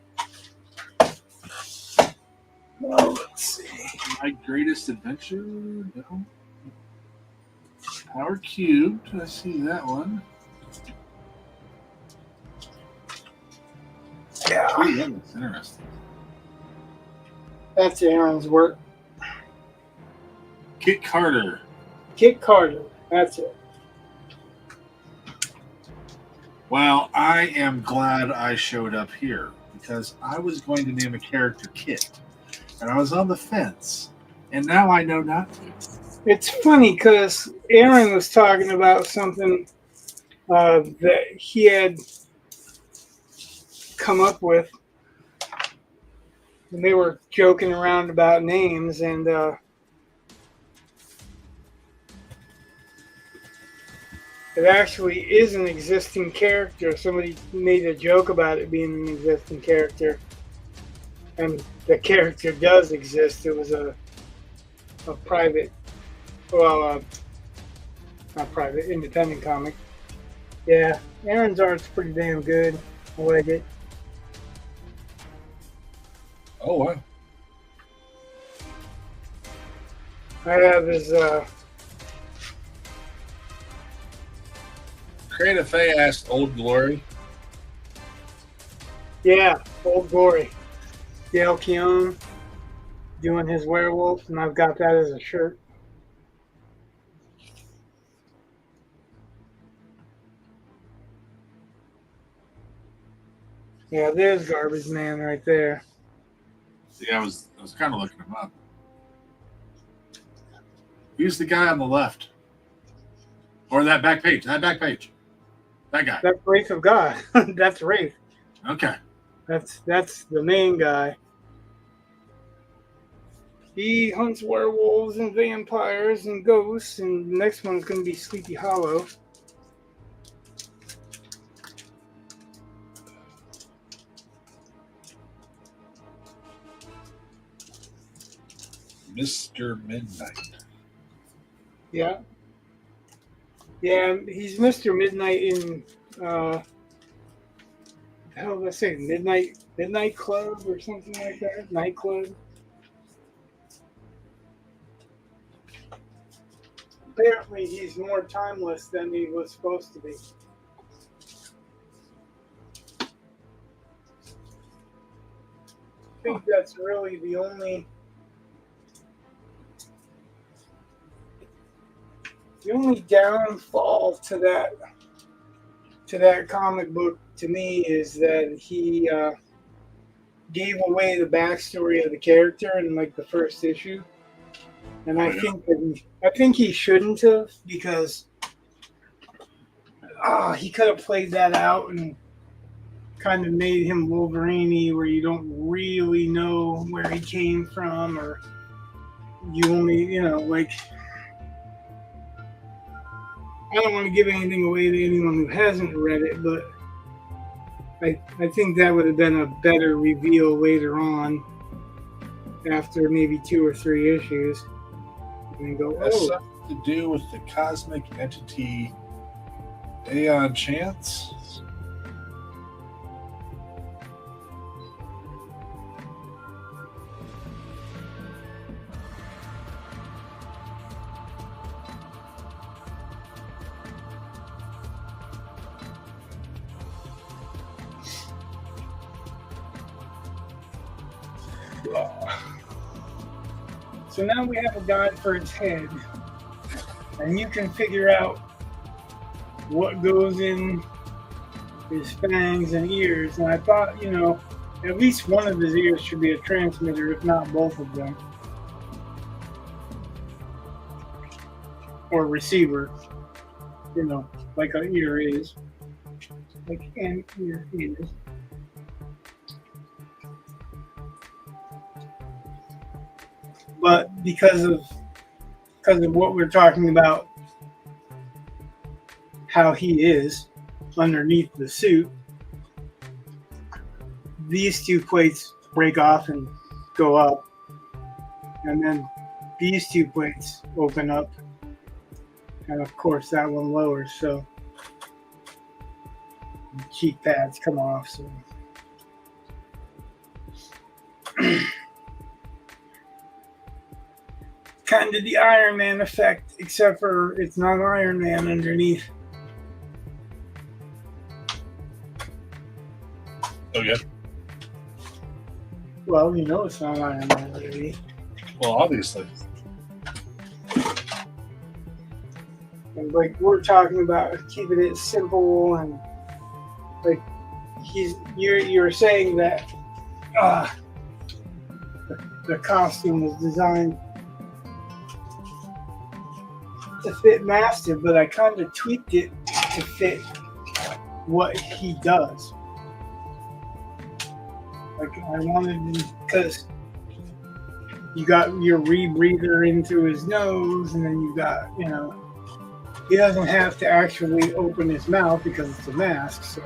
Oh, let's see. My Greatest Adventure? No. Power Cubed. I see that one. Yeah. Ooh, that looks interesting. That's Aaron's work. Kit Carter. Kit Carter. That's it. Well, I am glad I showed up here because I was going to name a character Kit, and I was on the fence, and now I know not to. It's funny because Aaron was talking about something that he had come up with, and they were joking around about names, and it actually is an existing character. Somebody made a joke about it being an existing character, and the character does exist. It was a private, well, not private, independent comic. Yeah, Aaron's art's pretty damn good. I like it. Oh, wow. I have his Creative Faye asked Old Glory. yeah, Old Glory. Dale Keown doing his werewolf, and I've got that as a shirt. Yeah, there's Garbage Man right there. Yeah, I was kind of looking him up. He's the guy on the left. Or that back page. That back page. That guy. That's Wraith of God. That's Wraith. Okay. That's the main guy. He hunts werewolves and vampires and ghosts, and the next one's going to be Sleepy Hollow. Mr. Midnight. Yeah. Yeah, he's Mr. Midnight in the hell did I say? Midnight Club or something like that? Nightclub. Apparently he's more timeless than he was supposed to be. I think that's really the only downfall to that comic book to me is that he gave away the backstory of the character in like the first issue, and I think he shouldn't have, because he could have played that out and kind of made him Wolverine, where you don't really know where he came from, or you only like. I don't want to give anything away to anyone who hasn't read it, but I think that would have been a better reveal later on, after maybe 2 or 3 issues. And then go, Has something to do with the cosmic entity Aeon Chance? So now we have a god for its head, and you can figure out what goes in his fangs and ears. And I thought, at least one of his ears should be a transmitter, if not both of them, or receiver. Like an ear is, like an ear is. But because of what we're talking about, how he is underneath the suit, these 2 plates break off and go up, and then these 2 plates open up, and of course that one lowers, so the cheek pads come off. So kind of the Iron Man effect, except for it's not Iron Man underneath. Oh, yeah. Well, it's not Iron Man underneath. Well, obviously. And like we're talking about keeping it simple, and like you're saying that the costume was designed to fit Mastiff, but I kind of tweaked it to fit what he does. Like I wanted, because you got your rebreather into his nose, and then you got, he doesn't have to actually open his mouth because it's a mask. So,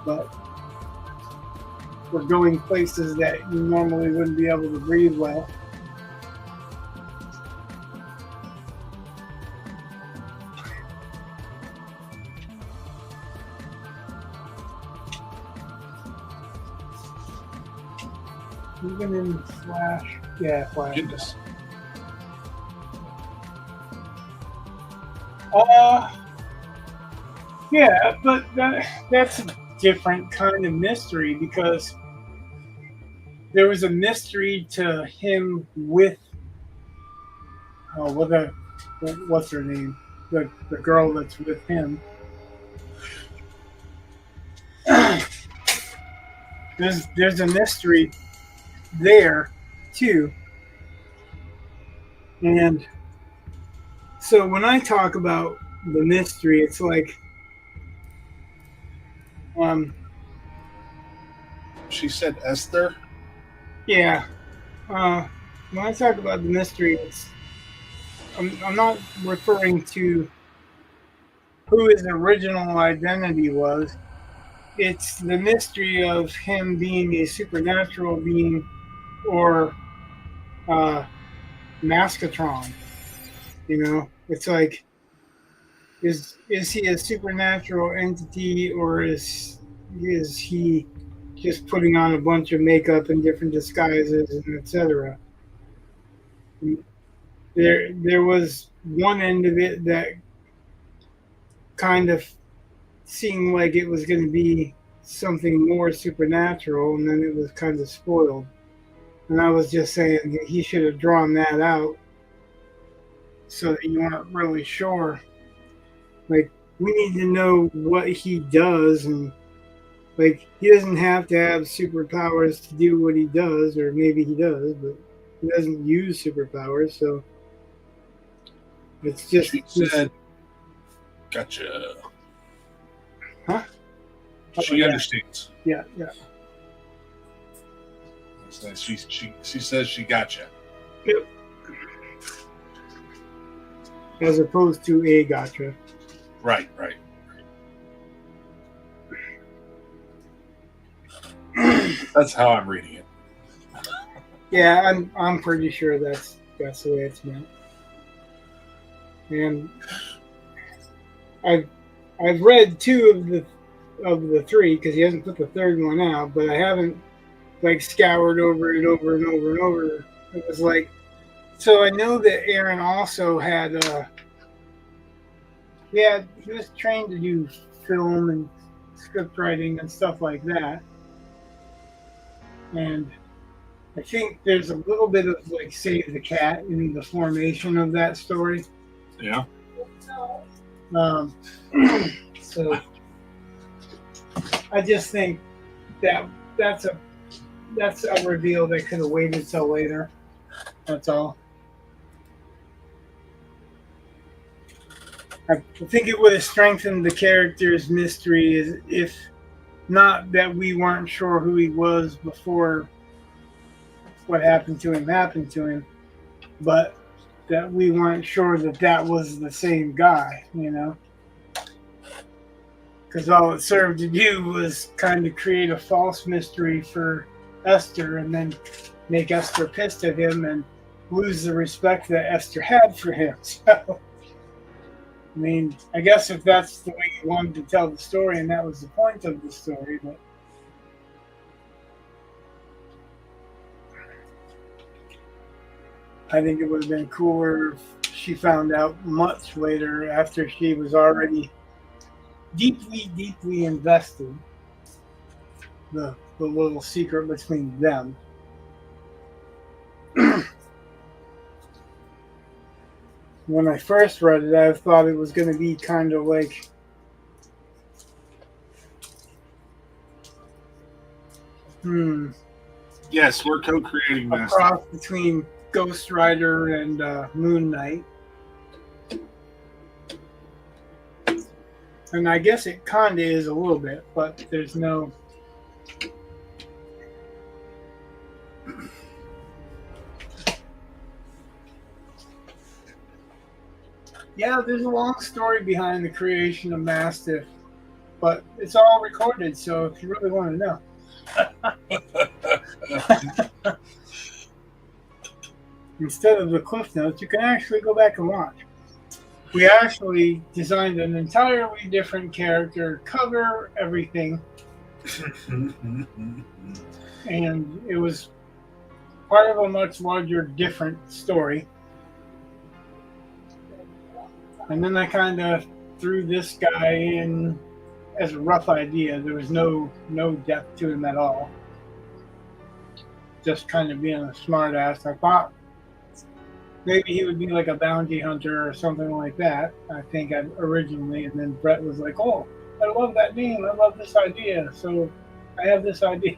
but we're going places that you normally wouldn't be able to breathe well. Even in Flash. Yeah, Flash. Goodness. Yeah, but that's a different kind of mystery, because there was a mystery to him with what's her name? The girl that's with him. there's a mystery there too. And so when I talk about the mystery, it's like um She said Esther. yeah. When I talk about the mystery, I'm not referring to who his original identity was. It's the mystery of him being a supernatural being or uh, Mascatron. You know, it's like is he a supernatural entity or is he just putting on a bunch of makeup and different disguises and etc. There was one end of it that kind of seemed like it was going to be something more supernatural, and then it was kind of spoiled. And I was just saying he should have drawn that out so that you weren't really sure. Like, we need to know what he does, and like, he doesn't have to have superpowers to do what he does, or maybe he does, but he doesn't use superpowers, so it's just. She said, "Gotcha." Huh? She yeah. understands. Yeah. So she says she gotcha. Yep. As opposed to a gotcha. Right. That's how I'm reading it. Yeah, I'm pretty sure that's the way it's meant. And I've read two of the three because he hasn't put the third one out, but I haven't like scoured over it over and over and over. It was like, so I know that Aaron also had he was trained to do film and script writing and stuff like that. And I think there's a little bit of like Save the Cat in the formation of that story. Yeah. So I just think that's a reveal that could have waited till later. That's all. I think it would have strengthened the character's mystery if not that we weren't sure who he was before what happened to him, but that we weren't sure that was the same guy, you know? Because all it served to do was kind of create a false mystery for Esther and then make Esther pissed at him and lose the respect that Esther had for him. So, I mean, I guess if that's the way you wanted to tell the story and that was the point of the story, but I think it would have been cooler if she found out much later after she was already deeply invested. The little secret between them. When I first read it, I thought it was going to be kind of like Yes, we're co-creating a Mastiff. cross between Ghost Rider and Moon Knight. And I guess it kind of is a little bit, but there's no... Yeah, there's a long story behind the creation of Mastiff, but it's all recorded, so if you really want to know. Instead of the Cliff Notes, you can actually go back and watch. We actually designed an entirely different character, cover, everything. And it was part of a much larger, different story. And then I kind of threw this guy in as a rough idea. There was no depth to him at all. Just kind of being a smart ass. I thought maybe he would be like a bounty hunter or something like that, I think originally. And then Brett was like, oh, I love that name. I love this idea. So I have this idea.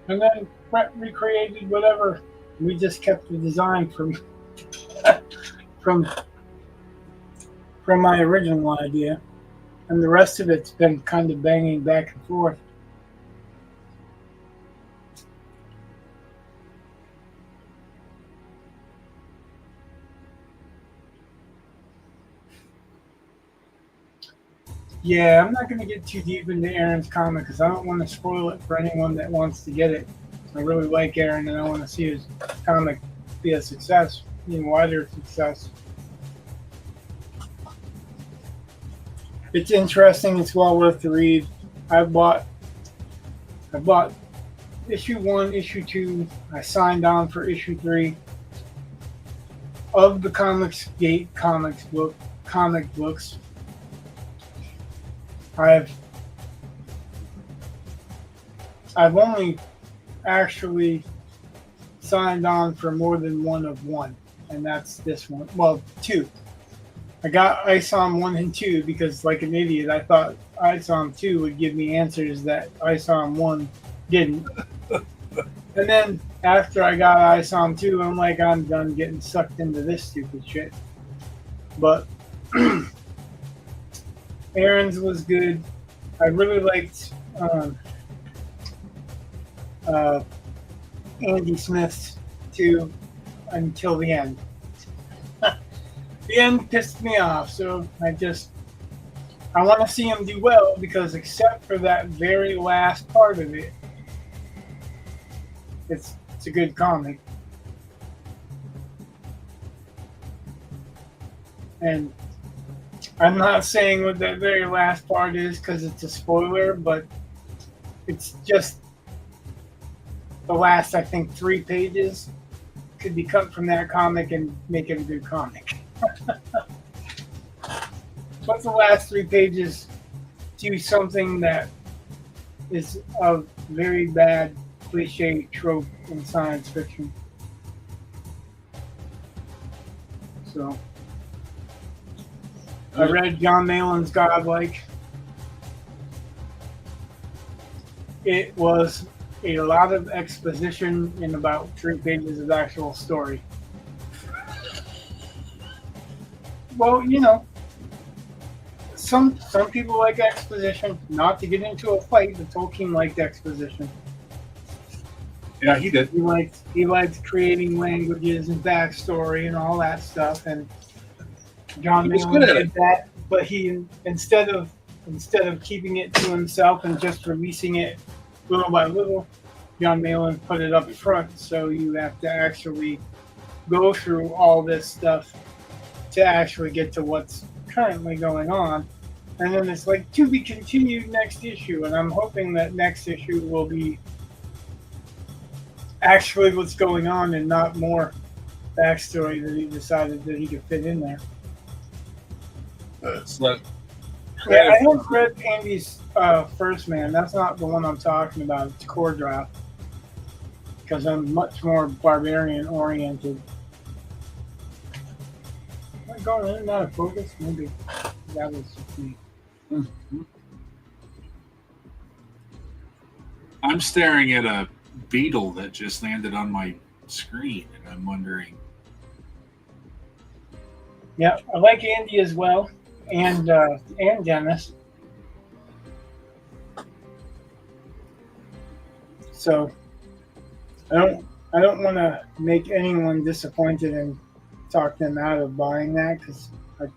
and then recreated whatever. We just kept the design from from my original idea, and the rest of it's been kind of banging back and forth. Yeah, I'm not going to get too deep into Aaron's comic because I don't want to spoil it for anyone that wants to get it. I really like Aaron, and I want to see his comic be a success, even wider success. It's interesting. It's well worth the read. I bought issue 1, issue 2. I signed on for issue 3 of the Comics Gate comic books. I've only actually signed on for more than one of one, and that's this one. Well, 2. I got ISOM 1 and 2 because, like an idiot, I thought ISOM 2 would give me answers that ISOM 1 didn't. And then after I got ISOM 2, I'm like, I'm done getting sucked into this stupid shit. But Aaron's was good. I really liked Andy Smith's too until the end. The end pissed me off, so I want to see him do well because except for that very last part of it, it's a good comic. And I'm not saying what that very last part is because it's a spoiler, but it's just the last, I think, 3 pages could be cut from that comic and make it a good comic. But the last 3 pages do something that is a very bad cliche trope in science fiction. So I read John Malin's Godlike. It was a lot of exposition in about 3 pages of actual story. Well, you know, some people like exposition. Not to get into a fight, but Tolkien liked exposition. Yeah, he did. He liked creating languages and backstory and all that stuff. And John Malin did that, but he instead of keeping it to himself and just releasing it little by little, John Malin put it up front. So you have to actually go through all this stuff to actually get to what's currently going on. And then it's like to be continued next issue. And I'm hoping that next issue will be actually what's going on and not more backstory that he decided that he could fit in there. It's not. Yeah, I haven't read Andy's First Man. That's not the one I'm talking about. It's Core Draft. Because I'm much more barbarian oriented. Am I going in and out of focus? Maybe that was just me. Mm-hmm. I'm staring at a beetle that just landed on my screen, and I'm wondering. Yeah, I like Andy as well, and Dennis. So I don't want to make anyone disappointed and talk them out of buying that because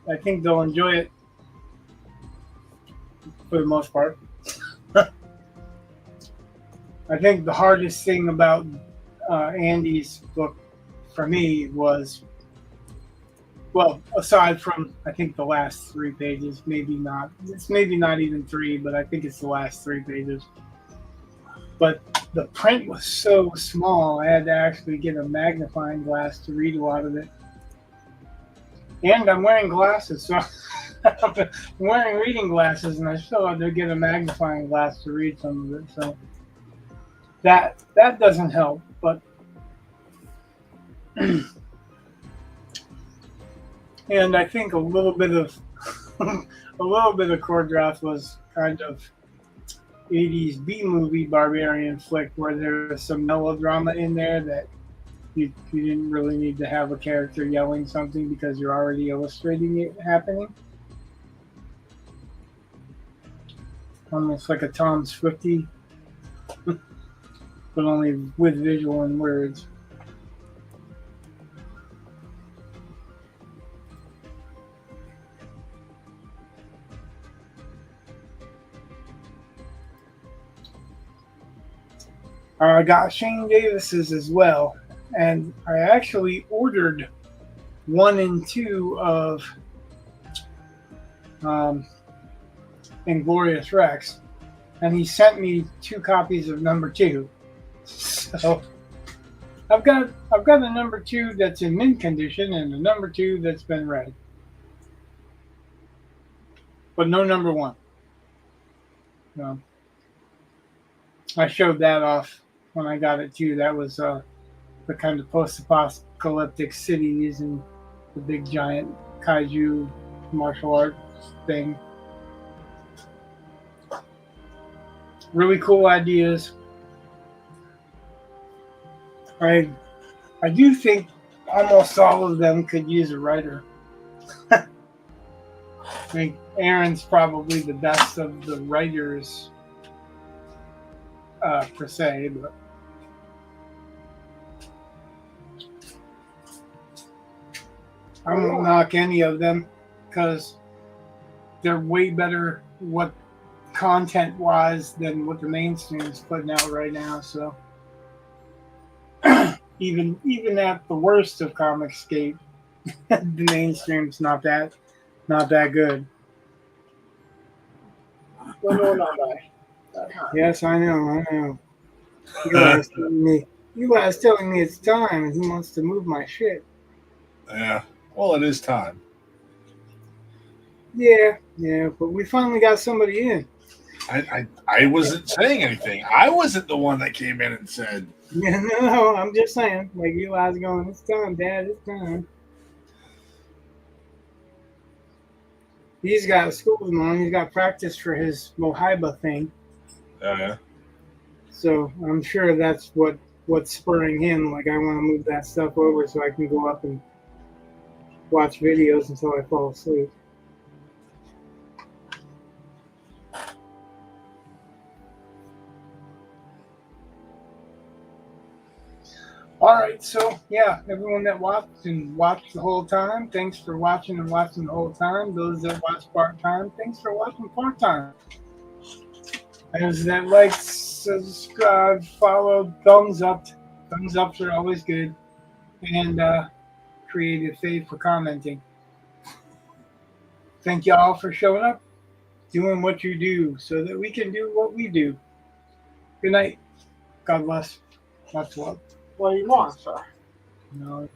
I think they'll enjoy it for the most part. I think the hardest thing about Andy's book for me was, well, aside from I think the last 3 pages, maybe not. It's maybe not even 3, but I think it's the last 3 pages. But the print was so small, I had to actually get a magnifying glass to read a lot of it. And I'm wearing glasses, so I'm wearing reading glasses, and I still had to get a magnifying glass to read some of it. So that doesn't help, but and I think a little bit of Core Draft was kind of '80s B movie barbarian flick where there was some melodrama in there that you didn't really need to have a character yelling something because you're already illustrating it happening. Almost like a Tom Swifty, but only with visual and words. I got Shane Davis's as well, and I actually ordered 1 and 2 of Inglorious Rex, and he sent me 2 copies of number 2. So I've got a number 2 that's in mint condition and a number 2 that's been read, but no number 1. No. I showed that off when I got it too. That was the kind of post-apocalyptic cities and the big giant kaiju martial arts thing. Really cool ideas. I do think almost all of them could use a writer. I think Aaron's probably the best of the writers per se, but I won't knock any of them because they're way better what content wise than what the mainstream is putting out right now. So even at the worst of Comicscape, the mainstream's not that good. Well, no, not by. Yes, I know. Eli's telling me it's time, and he wants to move my shit. Yeah. Well, it is time. Yeah, but we finally got somebody in. I wasn't saying anything. I wasn't the one that came in and said. Yeah, no, I'm just saying. Like Eli's going, it's time, Dad, it's time. He's got school tomorrow. He's got practice for his Mohiba thing. Oh, yeah. So I'm sure that's what's spurring him. Like, I want to move that stuff over so I can go up and watch videos until I fall asleep. All right, so yeah, everyone that watched the whole time, thanks for watching and watching the whole time. Those that watch part time, thanks for watching part time. Those that like, subscribe, follow, thumbs ups are always good, and creative fave for commenting. Thank y'all for showing up, doing what you do, so that we can do what we do. Good night. God bless. Much love. What do you want, sir? No,